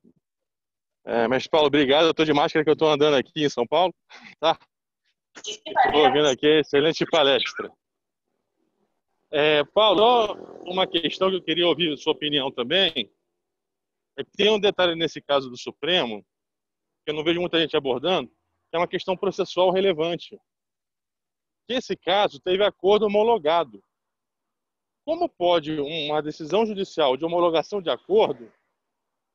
Mestre Paulo, obrigado. Eu estou de máscara que eu estou andando aqui em São Paulo. Tá? Estou ouvindo aqui, excelente palestra. Paulo, uma questão que eu queria ouvir a sua opinião também, é que tem um detalhe nesse caso do Supremo, que eu não vejo muita gente abordando, que é uma questão processual relevante. Que esse caso teve acordo homologado. Como pode uma decisão judicial de homologação de acordo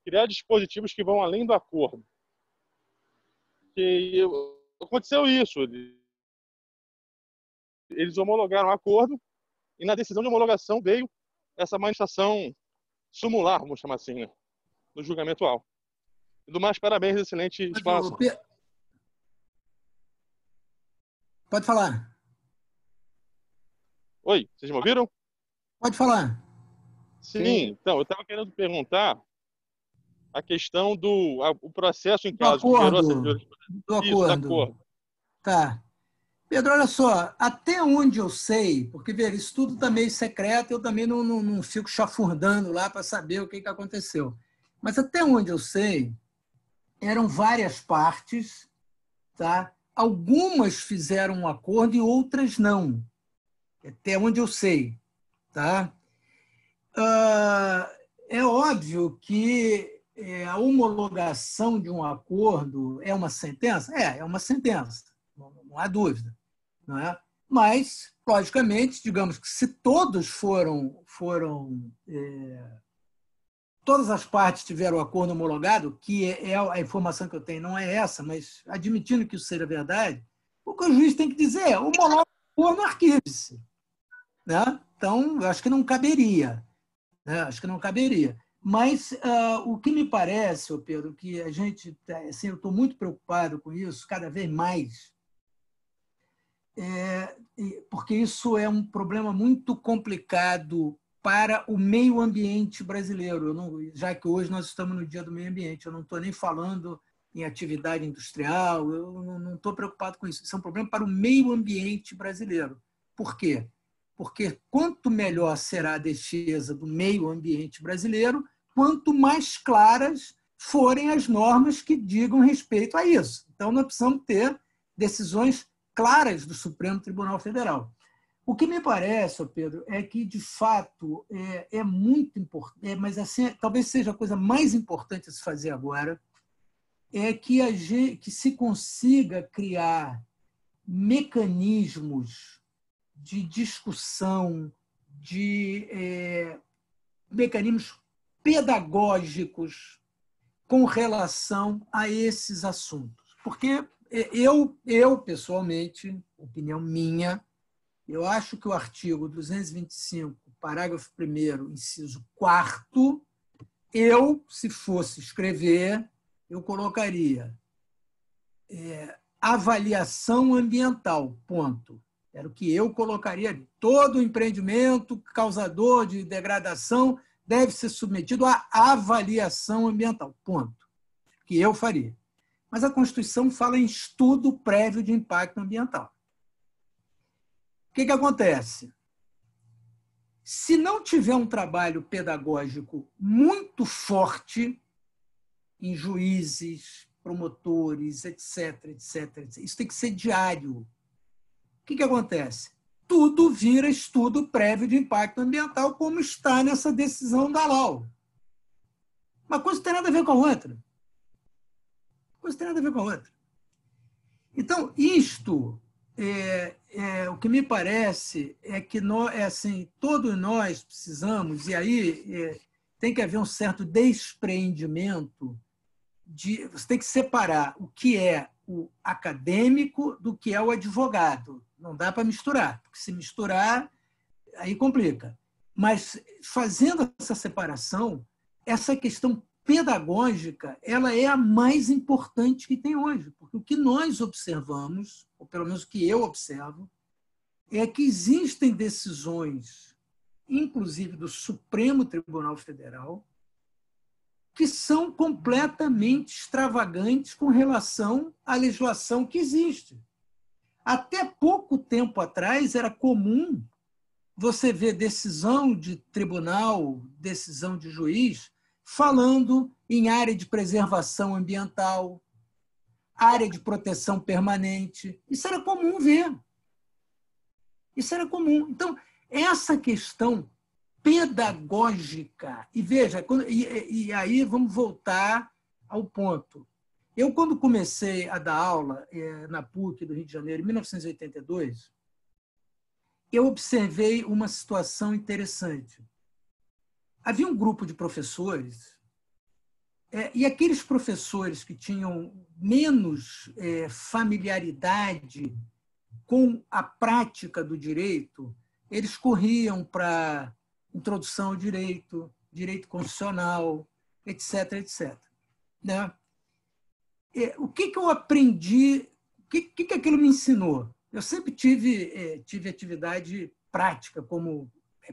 criar dispositivos que vão além do acordo? Que aconteceu isso. Eles homologaram o acordo e na decisão de homologação veio essa manifestação sumular, vamos chamar assim, né, no julgamento atual. Do mais, parabéns, excelente explanação. Pode falar. Oi, vocês me ouviram? Pode falar. Sim, então, eu estava querendo perguntar a questão do processo em caso que gerou essa do acordo. Tá. Pedro, olha só, até onde eu sei, porque ver, isso tudo está meio secreto, eu também não fico chafurdando lá para saber o que aconteceu. Mas até onde eu sei, eram várias partes, tá? Algumas fizeram um acordo e outras não. Até onde eu sei. Tá? É óbvio que a homologação de um acordo é uma sentença? É uma sentença, não há dúvida. Não é? Mas, logicamente, digamos que se todos foram todas as partes tiveram o acordo homologado, que é a informação que eu tenho, não é essa, mas admitindo que isso seja verdade, o que o juiz tem que dizer é: homologa o acordo, arquive-se. Né? Então, eu acho que não caberia. Né? Acho que não caberia. Mas o que me parece, Pedro, que a gente, assim, eu estou muito preocupado com isso, cada vez mais, porque isso é um problema muito complicado para o meio ambiente brasileiro. Já que hoje nós estamos no Dia do Meio Ambiente, eu não estou nem falando em atividade industrial, eu não estou preocupado com isso. Isso é um problema para o meio ambiente brasileiro. Por quê? Porque quanto melhor será a defesa do meio ambiente brasileiro, quanto mais claras forem as normas que digam respeito a isso. Então, nós precisamos ter decisões claras do Supremo Tribunal Federal. O que me parece, Pedro, é que, de fato, é muito importante, mas assim, talvez seja a coisa mais importante a se fazer agora, é que se consiga criar mecanismos de discussão, de mecanismos pedagógicos com relação a esses assuntos. Porque eu pessoalmente, opinião minha, eu acho que o artigo 225, parágrafo 1º, inciso 4º, se fosse escrever, eu colocaria avaliação ambiental, ponto. Era o que eu colocaria ali. Todo empreendimento causador de degradação deve ser submetido à avaliação ambiental, ponto. Que eu faria. Mas a Constituição fala em estudo prévio de impacto ambiental. O que acontece? Se não tiver um trabalho pedagógico muito forte em juízes, promotores, etc., isso tem que ser diário. O que acontece? Tudo vira estudo prévio de impacto ambiental, como está nessa decisão da LAU. Uma coisa não tem nada a ver com a outra. Então, isto, o que me parece é que todos nós precisamos, e aí tem que haver um certo despreendimento, você tem que separar o que é o acadêmico do que é o advogado. Não dá para misturar, porque se misturar, aí complica. Mas, fazendo essa separação, essa questão pedagógica ela é a mais importante que tem hoje, porque o que nós observamos, ou pelo menos o que eu observo, é que existem decisões, inclusive do Supremo Tribunal Federal, que são completamente extravagantes com relação à legislação que existe. Até pouco tempo atrás era comum você ver decisão de tribunal, decisão de juiz, falando em área de preservação ambiental, área de proteção permanente. Isso era comum ver. Isso era comum. Então, essa questão pedagógica, e veja, e aí vamos voltar ao ponto. Eu, quando comecei a dar aula na PUC do Rio de Janeiro, em 1982, eu observei uma situação interessante. Havia um grupo de professores, e aqueles professores que tinham menos familiaridade com a prática do direito, eles corriam para introdução ao direito, direito constitucional, etc. Né? O que eu aprendi, o que aquilo me ensinou? Eu sempre tive atividade prática como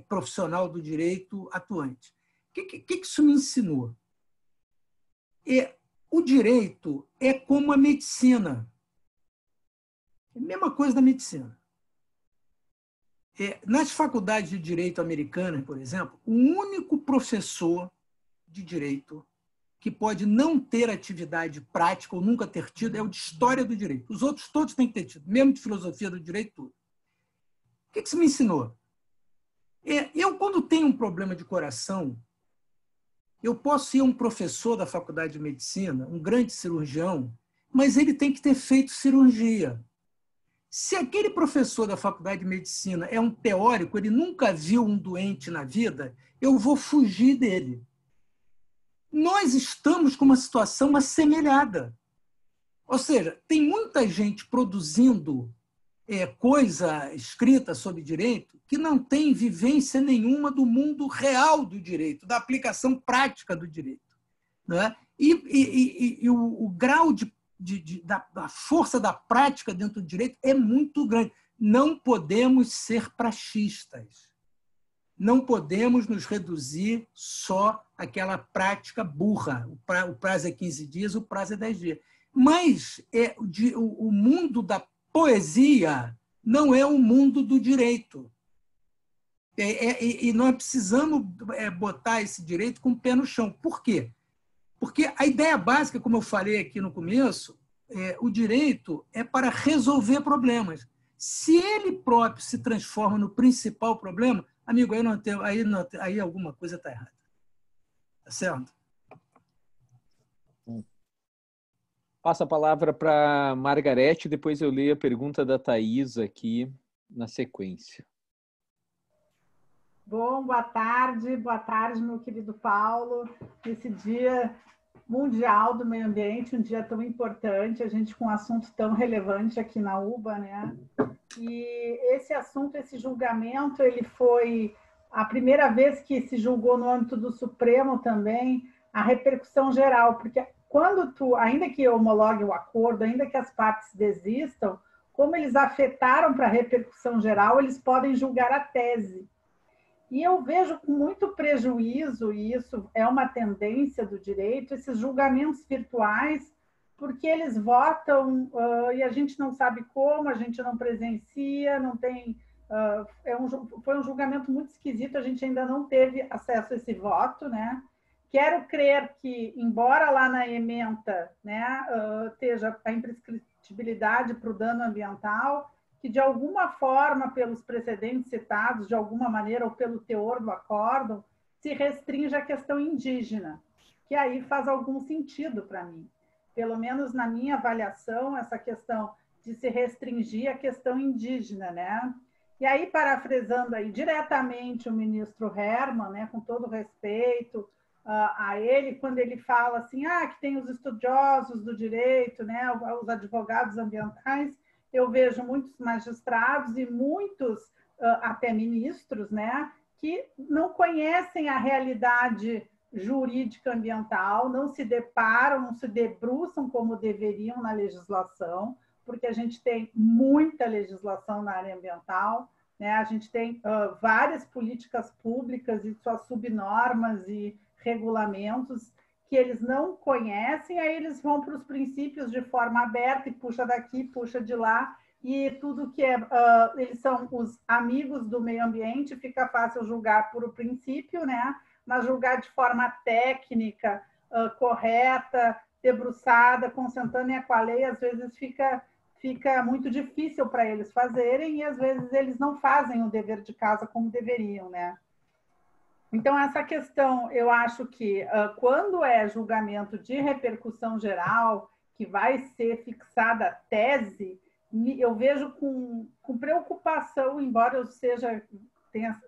profissional do direito atuante. O que isso me ensinou? O direito é como a medicina. É a mesma coisa da medicina. Nas faculdades de direito americanas, por exemplo, o único professor de direito que pode não ter atividade prática ou nunca ter tido é o de história do direito. Os outros todos têm que ter tido, mesmo de filosofia do direito, tudo. O que isso me ensinou? Eu, quando tenho um problema de coração, eu posso ir a um professor da faculdade de medicina, um grande cirurgião, mas ele tem que ter feito cirurgia. Se aquele professor da faculdade de medicina é um teórico, ele nunca viu um doente na vida, eu vou fugir dele. nós estamos com uma situação assemelhada. Ou seja, tem muita gente produzindo coisa escrita sobre direito que não tem vivência nenhuma do mundo real do direito, da aplicação prática do direito. Né? E o grau da força da prática dentro do direito é muito grande. Não podemos ser praxistas. Não podemos nos reduzir só àquela prática burra. O prazo é 15 dias, o prazo é 10 dias. Mas o mundo da poesia não é o mundo do direito. E nós precisamos botar esse direito com o pé no chão. Por quê? Porque a ideia básica, como eu falei aqui no começo, o direito é para resolver problemas. Se ele próprio se transforma no principal problema, amigo, aí alguma coisa está errada. Tá certo? Passo a palavra para a Margarete, depois eu leio a pergunta da Thaís aqui na sequência. Bom, boa tarde, meu querido Paulo. Esse dia mundial do meio ambiente, um dia tão importante, a gente com um assunto tão relevante aqui na UBA, né? E esse assunto, esse julgamento, ele foi a primeira vez que se julgou no âmbito do Supremo também, a repercussão geral, porque quando ainda que homologue o acordo, ainda que as partes desistam, como eles afetaram para a repercussão geral, eles podem julgar a tese. E eu vejo com muito prejuízo, e isso é uma tendência do direito, esses julgamentos virtuais, porque eles votam e a gente não sabe como, a gente não presencia, não tem... foi um julgamento muito esquisito, a gente ainda não teve acesso a esse voto, né? Quero crer que, embora lá na ementa, né, esteja a imprescritibilidade para o dano ambiental, que de alguma forma, pelos precedentes citados, de alguma maneira, ou pelo teor do acórdão, se restringe a questão indígena, que aí faz algum sentido para mim. Pelo menos na minha avaliação, essa questão de se restringir a questão indígena, né? E aí, parafrasando aí diretamente o ministro Herman, né, com todo respeito a ele, quando ele fala assim, que tem os estudiosos do direito, né, os advogados ambientais, eu vejo muitos magistrados e muitos até ministros, né, que não conhecem a realidade jurídica ambiental, não se deparam, não se debruçam como deveriam na legislação, porque a gente tem muita legislação na área ambiental, né? A gente tem várias políticas públicas e suas subnormas e regulamentos que eles não conhecem, aí eles vão para os princípios de forma aberta e puxa daqui, puxa de lá, e tudo que eles são os amigos do meio ambiente, fica fácil julgar por o princípio, né? Mas julgar de forma técnica, correta, debruçada, consentânea com a lei, às vezes fica muito difícil para eles fazerem e, às vezes, eles não fazem o dever de casa como deveriam, né? Então, essa questão, eu acho que quando é julgamento de repercussão geral, que vai ser fixada a tese, eu vejo com preocupação, embora eu tenha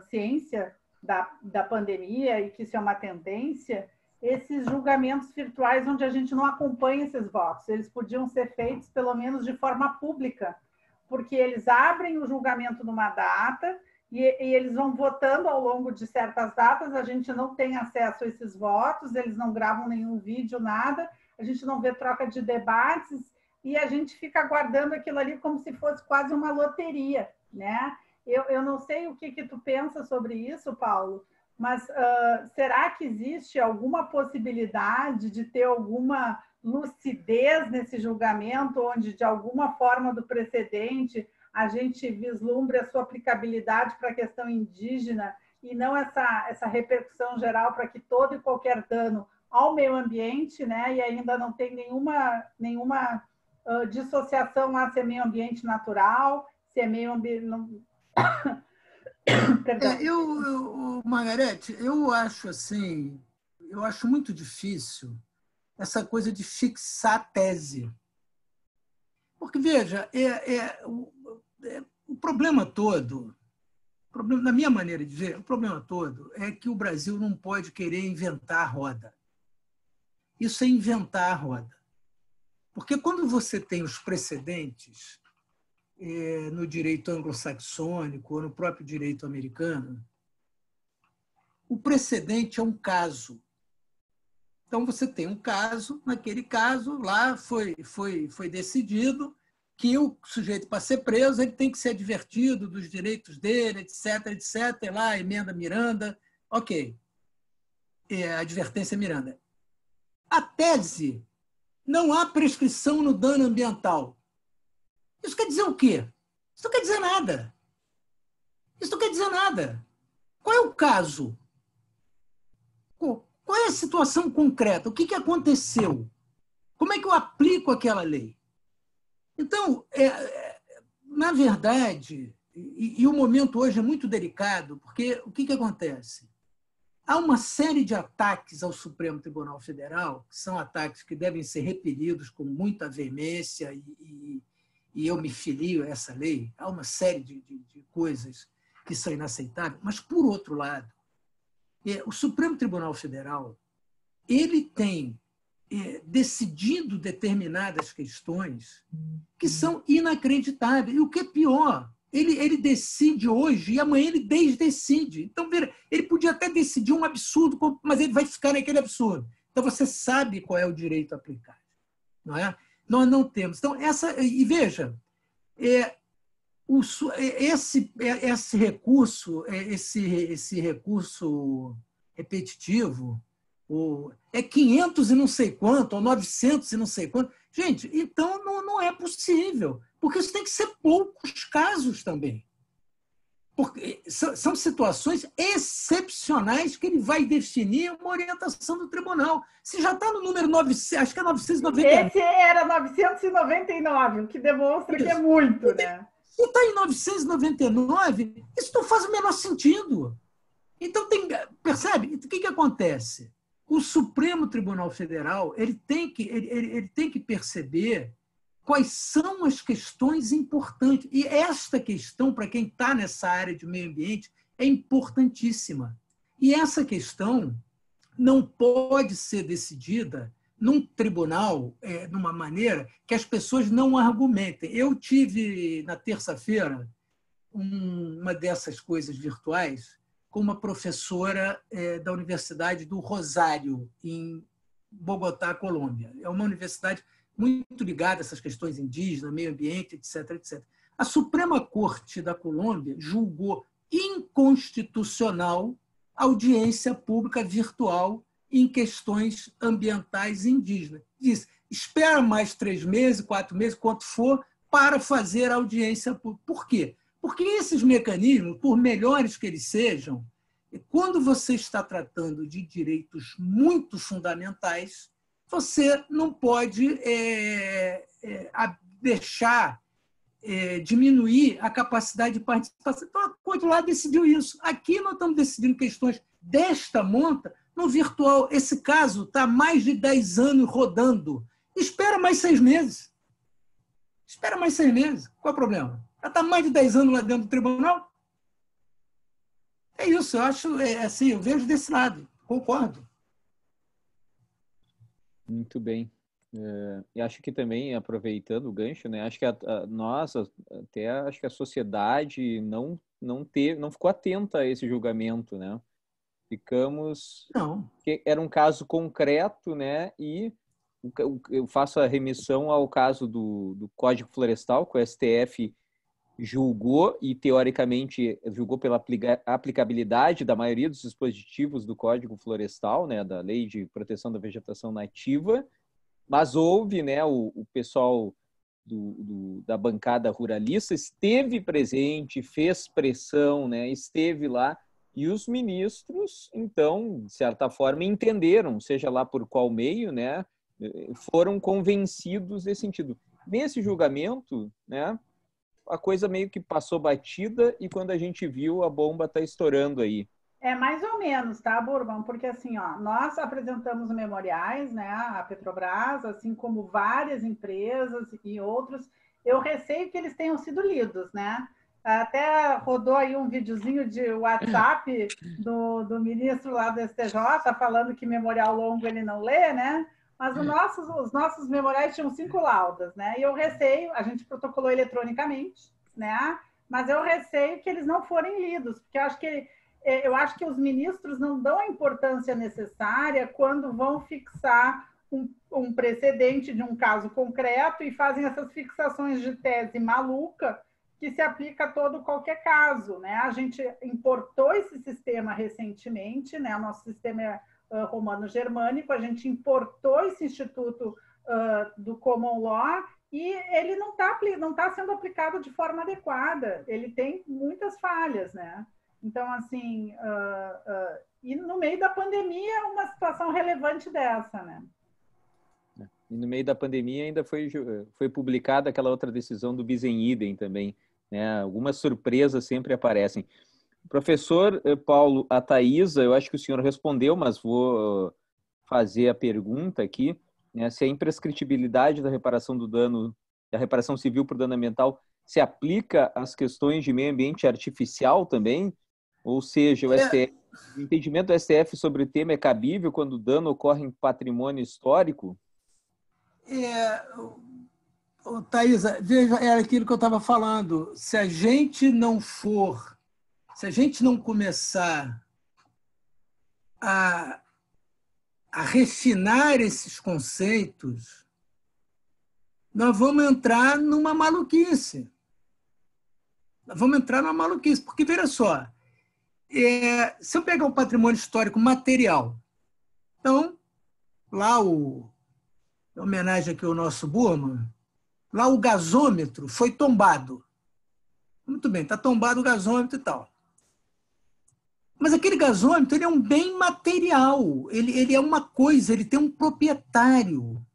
ciência da pandemia e que isso é uma tendência, esses julgamentos virtuais onde a gente não acompanha esses votos. Eles podiam ser feitos, pelo menos, de forma pública, porque eles abrem o julgamento numa data e eles vão votando ao longo de certas datas, a gente não tem acesso a esses votos, eles não gravam nenhum vídeo, nada, a gente não vê troca de debates e a gente fica aguardando aquilo ali como se fosse quase uma loteria, né? Eu não sei o que tu pensa sobre isso, Paulo, mas será que existe alguma possibilidade de ter alguma lucidez nesse julgamento, onde, de alguma forma do precedente, a gente vislumbre a sua aplicabilidade para a questão indígena e não essa repercussão geral para que todo e qualquer dano ao meio ambiente, né? E ainda não tem nenhuma dissociação lá se é meio ambiente natural, se é meio ambiente... Margarete, eu acho muito difícil essa coisa de fixar a tese. Porque, veja, o problema todo, na minha maneira de ver, o problema todo é que o Brasil não pode querer inventar a roda. isso é inventar a roda. Porque quando você tem os precedentes no direito anglo-saxônico ou no próprio direito americano, o precedente é um caso. Então, você tem um caso, naquele caso, lá foi decidido que o sujeito, para ser preso, ele tem que ser advertido dos direitos dele, etc., etc., lá, emenda Miranda, ok. Advertência Miranda. A tese, não há prescrição no dano ambiental. Isso quer dizer o quê? Isso não quer dizer nada. Isso não quer dizer nada. Qual é o caso? Qual é a situação concreta? O que aconteceu? Como é que eu aplico aquela lei? Então, na verdade, e o momento hoje é muito delicado, porque o que acontece? Há uma série de ataques ao Supremo Tribunal Federal, que são ataques que devem ser repelidos com muita veemência, e eu me filio a essa lei. Há uma série de coisas que são inaceitáveis, mas, por outro lado, o Supremo Tribunal Federal ele tem decidido determinadas questões que são inacreditáveis. E o que é pior, ele decide hoje e amanhã ele desdecide. Então, ele podia até decidir um absurdo, mas ele vai ficar naquele absurdo. Então, você sabe qual é o direito aplicado. Não é? Nós não temos. Então, e veja, esse recurso repetitivo, é 500 e não sei quanto, ou 900 e não sei quanto. Gente, então não é possível, porque isso tem que ser poucos casos também. Porque são situações excepcionais que ele vai definir uma orientação do tribunal. Se já está no número 900, acho que é 999. Esse era 999, o que demonstra que é muito, né? Se está em 999, isso não faz o menor sentido. Então, percebe? O que acontece? O Supremo Tribunal Federal ele tem que perceber quais são as questões importantes. E esta questão, para quem está nessa área de meio ambiente, é importantíssima. E essa questão não pode ser decidida num tribunal, numa maneira que as pessoas não argumentem. Eu tive, na terça-feira, uma dessas coisas virtuais com uma professora da Universidade do Rosário, em Bogotá, Colômbia. É uma universidade muito ligada a essas questões indígenas, meio ambiente, etc., etc. A Suprema Corte da Colômbia julgou inconstitucional a audiência pública virtual em questões ambientais indígenas. Diz, espera mais 3 meses, 4 meses, quanto for, para fazer a audiência pública. Por quê? Porque esses mecanismos, por melhores que eles sejam, quando você está tratando de direitos muito fundamentais, você não pode deixar diminuir a capacidade de participação. Então, a Corte lá decidiu isso. Aqui nós estamos decidindo questões desta monta no virtual. Esse caso está há mais de 10 anos rodando. Espera mais 6 meses. Espera mais 6 meses. Qual é o problema? Já está mais de 10 anos lá dentro do tribunal? É isso, eu acho, assim, eu vejo desse lado, concordo. Muito bem. E acho que também, aproveitando o gancho, né, acho que acho que a sociedade não ficou atenta a esse julgamento, né? Que era um caso concreto, né? E eu faço a remissão ao caso do Código Florestal, que o STF julgou e, teoricamente, julgou pela aplicabilidade da maioria dos dispositivos do Código Florestal, né, da Lei de Proteção da Vegetação Nativa, mas houve, né, o pessoal da bancada ruralista esteve presente, fez pressão, né, esteve lá, e os ministros, então, de certa forma, entenderam, seja lá por qual meio, né, foram convencidos nesse sentido. Nesse julgamento, né, a coisa meio que passou batida e quando a gente viu, a bomba está estourando aí. Mais ou menos, tá, Burman? Porque assim, nós apresentamos memoriais, né, a Petrobras, assim como várias empresas e outros. Eu receio que eles tenham sido lidos, né? Até rodou aí um videozinho de WhatsApp do ministro lá do STJ falando que memorial longo ele não lê, né? Mas os nossos memoriais tinham 5 laudas, né? E eu receio, a gente protocolou eletronicamente, né? Mas eu receio que eles não forem lidos, porque eu acho que os ministros não dão a importância necessária quando vão fixar um precedente de um caso concreto e fazem essas fixações de tese maluca que se aplica a qualquer caso, né? A gente importou esse sistema recentemente, né? O nosso sistema é romano-germânico, a gente importou esse instituto do Common Law e ele não tá sendo aplicado de forma adequada, ele tem muitas falhas, né? Então, assim, e no meio da pandemia, uma situação relevante dessa, né? E no meio da pandemia ainda foi publicada aquela outra decisão do bis in idem também, né? Algumas surpresas sempre aparecem. Professor Paulo, a Thaisa, eu acho que o senhor respondeu, mas vou fazer a pergunta aqui, né? Se a imprescritibilidade da reparação do dano, da reparação civil por dano ambiental, se aplica às questões de meio ambiente artificial também? Ou seja, o entendimento do STF sobre o tema é cabível quando o dano ocorre em patrimônio histórico? Thaisa, veja, era aquilo que eu estava falando. Se a gente não começar a refinar esses conceitos, nós vamos entrar numa maluquice. Porque, veja só, se eu pegar o patrimônio histórico material, então, lá em homenagem aqui ao nosso Burma, lá o gasômetro foi tombado. Muito bem, está tombado o gasômetro e tal. Mas aquele gasômetro ele é um bem material, ele é uma coisa, ele tem um proprietário.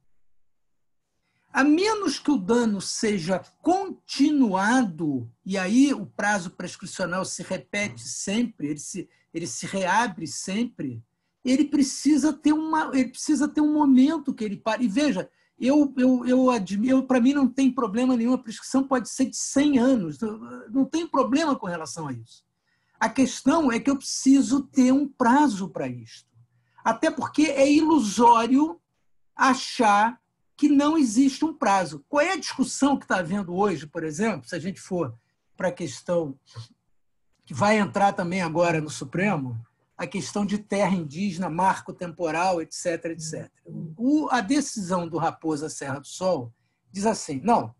A menos que o dano seja continuado, e aí o prazo prescricional se repete sempre, ele se reabre sempre, ele precisa ter um momento que ele pare. E veja, para mim não tem problema nenhum, a prescrição pode ser de 100 anos, não tem problema com relação a isso. A questão é que eu preciso ter um prazo para isto. Até porque é ilusório achar que não existe um prazo. Qual é a discussão que está havendo hoje, por exemplo, se a gente for para a questão que vai entrar também agora no Supremo, a questão de terra indígena, marco temporal, etc., etc. A decisão do Raposa Serra do Sol diz assim, não,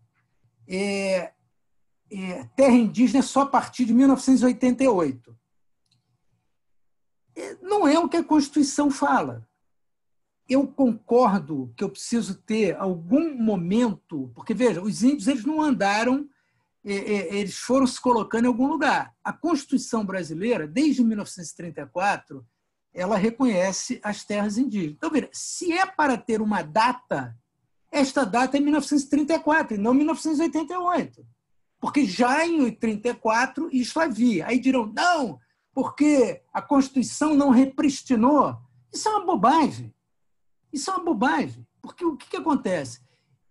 terra indígena é só a partir de 1988. Não é o que a Constituição fala. Eu concordo que eu preciso ter algum momento, porque, veja, os índios eles não andaram, eles foram se colocando em algum lugar. A Constituição brasileira, desde 1934, ela reconhece as terras indígenas. Então, veja, se é para ter uma data, esta data é 1934 e não 1988. Porque já em 1934 isso havia. Aí dirão, não, porque a Constituição não repristinou. Isso é uma bobagem. Isso é uma bobagem. Porque o que acontece?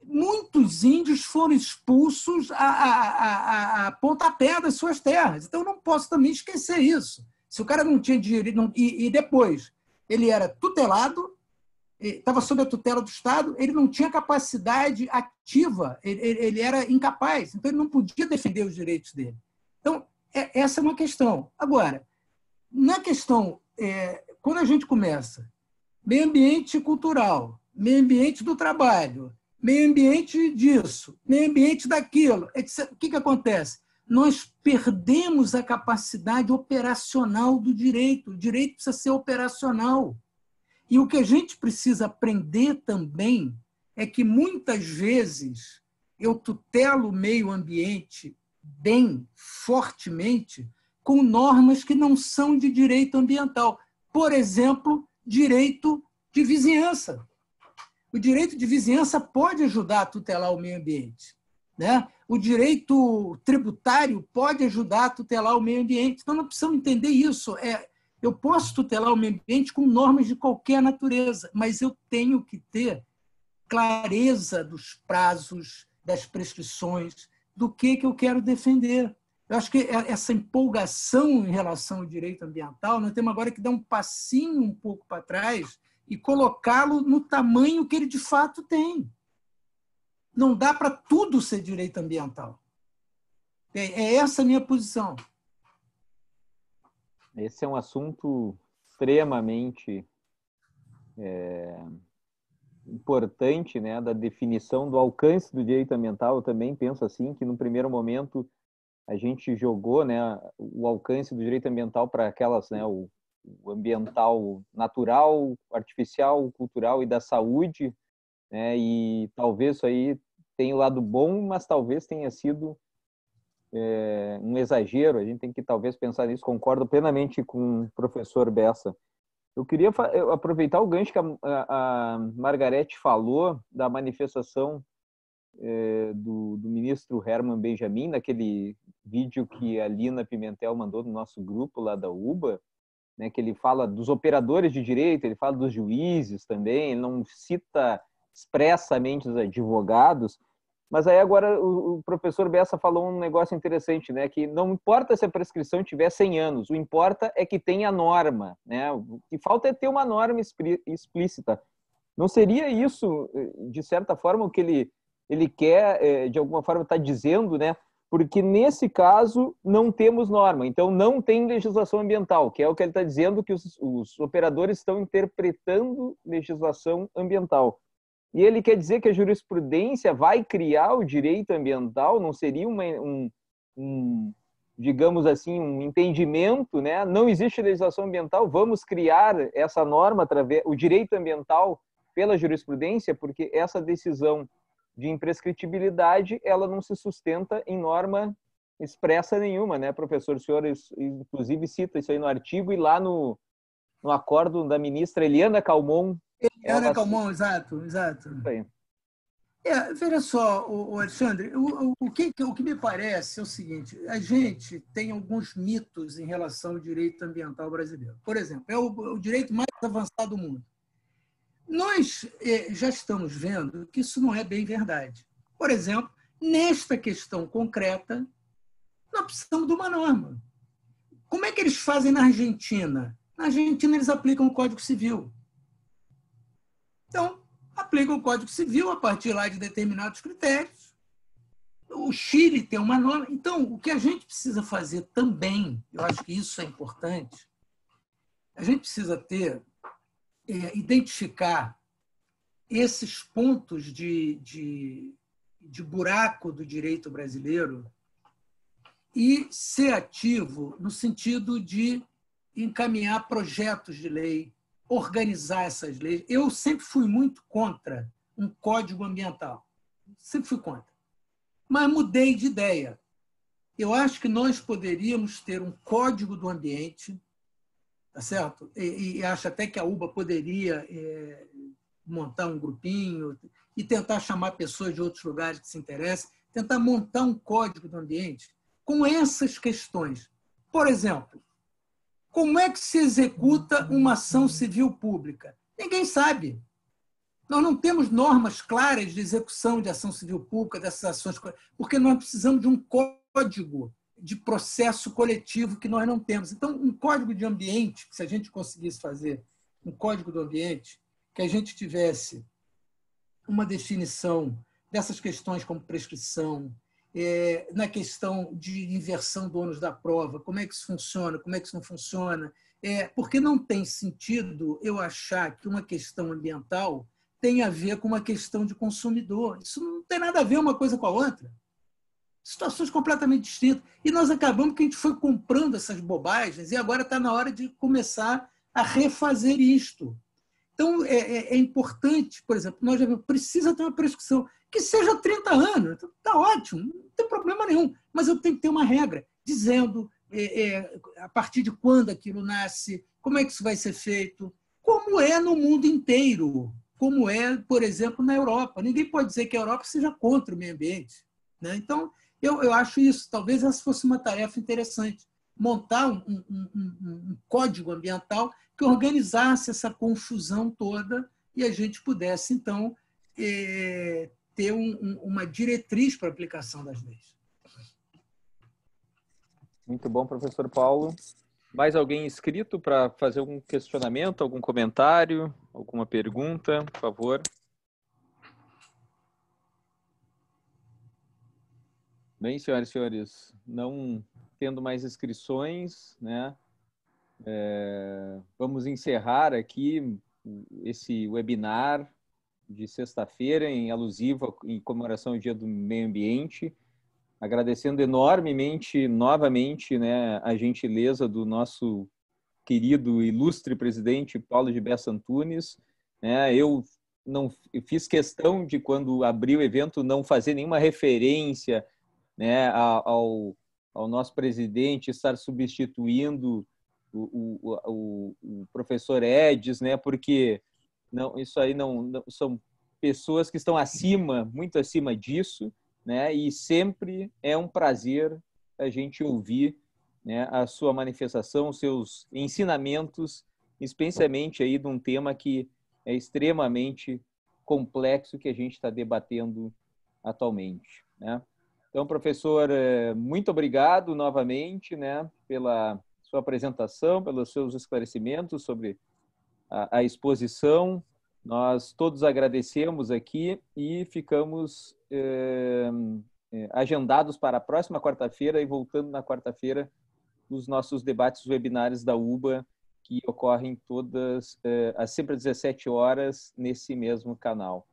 Muitos índios foram expulsos a pontapé das suas terras. Então, eu não posso também esquecer isso. Se o cara não tinha dinheiro e depois ele era tutelado, estava sob a tutela do Estado, ele não tinha capacidade ativa, ele era incapaz, então ele não podia defender os direitos dele. Então, essa é uma questão. Agora, na questão, quando a gente começa meio ambiente cultural, meio ambiente do trabalho, meio ambiente disso, meio ambiente daquilo, etc. O que acontece? Nós perdemos a capacidade operacional do direito. O direito precisa ser operacional. E o que a gente precisa aprender também é que, muitas vezes, eu tutelo o meio ambiente bem fortemente com normas que não são de direito ambiental. Por exemplo, direito de vizinhança. O direito de vizinhança pode ajudar a tutelar o meio ambiente, né? O direito tributário pode ajudar a tutelar o meio ambiente. Então, nós precisamos entender isso. Eu posso tutelar o meio ambiente com normas de qualquer natureza, mas eu tenho que ter clareza dos prazos, das prescrições, do que eu quero defender. Eu acho que essa empolgação em relação ao direito ambiental, nós temos agora que dar um passinho um pouco para trás e colocá-lo no tamanho que ele de fato tem. Não dá para tudo ser direito ambiental. É essa a minha posição. Esse é um assunto extremamente importante, né, da definição do alcance do direito ambiental. Eu também penso assim, que no primeiro momento a gente jogou, né, o alcance do direito ambiental para aquelas, né, o ambiental natural, artificial, cultural e da saúde, né, e talvez isso aí tenha o lado bom, mas talvez tenha sido um exagero. A gente tem que talvez pensar nisso. Concordo plenamente com o professor Bessa. Eu queria aproveitar o gancho que a Margarete falou da manifestação do ministro Herman Benjamin, naquele vídeo que a Lina Pimentel mandou no nosso grupo lá da UBA, né, que ele fala dos operadores de direito, ele fala dos juízes também, ele não cita expressamente os advogados, mas aí agora o professor Bessa falou um negócio interessante, né, que não importa se a prescrição tiver 100 anos, o importa é que tenha norma, né, o que falta é ter uma norma explícita. Não seria isso, de certa forma, o que ele quer, de alguma forma, estar dizendo, né? Porque nesse caso não temos norma, então não tem legislação ambiental, que é o que ele está dizendo, que os operadores estão interpretando legislação ambiental. E ele quer dizer que a jurisprudência vai criar o direito ambiental, não seria digamos assim, um entendimento, né? Não existe legislação ambiental, vamos criar essa norma, o direito ambiental pela jurisprudência, porque essa decisão de imprescritibilidade, ela não se sustenta em norma expressa nenhuma, né, professor? O senhor, inclusive, cita isso aí no artigo e lá no acordo da ministra Eliana Calmon. Eliana Calmon, exato. Veja só, Alexandre, o que me parece é o seguinte: a gente tem alguns mitos em relação ao direito ambiental brasileiro. Por exemplo, é o direito mais avançado do mundo. Nós já estamos vendo que isso não é bem verdade. Por exemplo, nesta questão concreta, nós precisamos de uma norma. Como é que eles fazem na Argentina? Na Argentina, eles aplicam o Código Civil. Então, aplicam o Código Civil a partir lá de determinados critérios. O Chile tem uma norma. Então, o que a gente precisa fazer também, eu acho que isso é importante, a gente precisa identificar esses pontos de buraco do direito brasileiro e ser ativo no sentido de encaminhar projetos de lei, organizar essas leis. Eu sempre fui muito contra um código ambiental. Sempre fui contra. Mas mudei de ideia. Eu acho que nós poderíamos ter um código do ambiente, tá certo? E acho até que a UBA poderia montar um grupinho e tentar chamar pessoas de outros lugares que se interessem, tentar montar um código do ambiente com essas questões. Por exemplo, como é que se executa uma ação civil pública? Ninguém sabe. Nós não temos normas claras de execução de ação civil pública, dessas ações, porque nós precisamos de um código de processo coletivo que nós não temos. Então, um código de ambiente, se a gente conseguisse fazer um código do ambiente, que a gente tivesse uma definição dessas questões como prescrição, na questão de inversão do ônus da prova, como é que isso funciona, como é que isso não funciona, porque não tem sentido eu achar que uma questão ambiental tem a ver com uma questão de consumidor. Isso não tem nada a ver uma coisa com a outra. Situações completamente distintas. E nós acabamos que a gente foi comprando essas bobagens e agora está na hora de começar a refazer isto. Então, é importante, por exemplo, nós já vimos, precisa ter uma prescrição, que seja 30 anos, está ótimo, não tem problema nenhum, mas eu tenho que ter uma regra, dizendo a partir de quando aquilo nasce, como é que isso vai ser feito, como é no mundo inteiro, como é, por exemplo, na Europa. Ninguém pode dizer que a Europa seja contra o meio ambiente, né? Então, eu acho isso, talvez essa fosse uma tarefa interessante, montar um código ambiental que organizasse essa confusão toda e a gente pudesse, então, ter uma diretriz para a aplicação das leis. Muito bom, professor Paulo. Mais alguém inscrito para fazer algum questionamento, algum comentário, alguma pergunta, por favor? Bem, senhoras e senhores, não tendo mais inscrições, né? Vamos encerrar aqui esse webinar de sexta-feira em comemoração ao Dia do Meio Ambiente, agradecendo enormemente, novamente, né, a gentileza do nosso querido ilustre presidente Paulo de Bessa Antunes, né? Eu fiz questão de, quando abri o evento, não fazer nenhuma referência, né, ao nosso presidente estar substituindo o professor Edis, né, porque isso aí não são pessoas que estão muito acima disso, né, e sempre é um prazer a gente ouvir, né, a sua manifestação, os seus ensinamentos, especialmente aí de um tema que é extremamente complexo que a gente está debatendo atualmente, né? Então, professor, muito obrigado novamente, né, pela sua apresentação, pelos seus esclarecimentos sobre a exposição. Nós todos agradecemos aqui e ficamos agendados para a próxima quarta-feira e voltando na quarta-feira os nossos debates webinários da UBA, que ocorrem todas sempre às 17 horas nesse mesmo canal.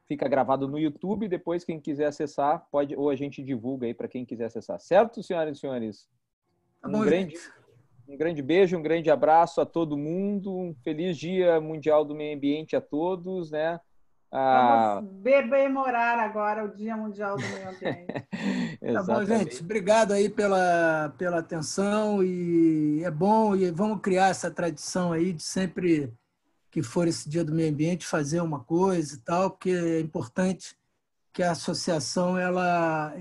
Fica gravado no YouTube, depois quem quiser acessar pode, ou a gente divulga aí para quem quiser acessar. Certo, senhoras e senhores? Um grande beijo, um grande abraço a todo mundo, um feliz Dia Mundial do Meio Ambiente a todos, né? Vamos bebemorar agora o Dia Mundial do Meio Ambiente. Tá bom, gente. Obrigado aí pela atenção, e é bom, e vamos criar essa tradição aí de sempre que for esse Dia do Meio Ambiente fazer uma coisa e tal, porque é importante que a associação ela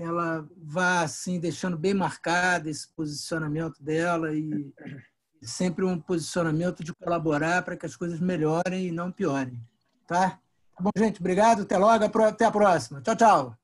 vá assim deixando bem marcado esse posicionamento dela, e sempre um posicionamento de colaborar para que as coisas melhorem e não piorem, tá? Tá bom, gente? Obrigado, até logo, até a próxima. Tchau, tchau.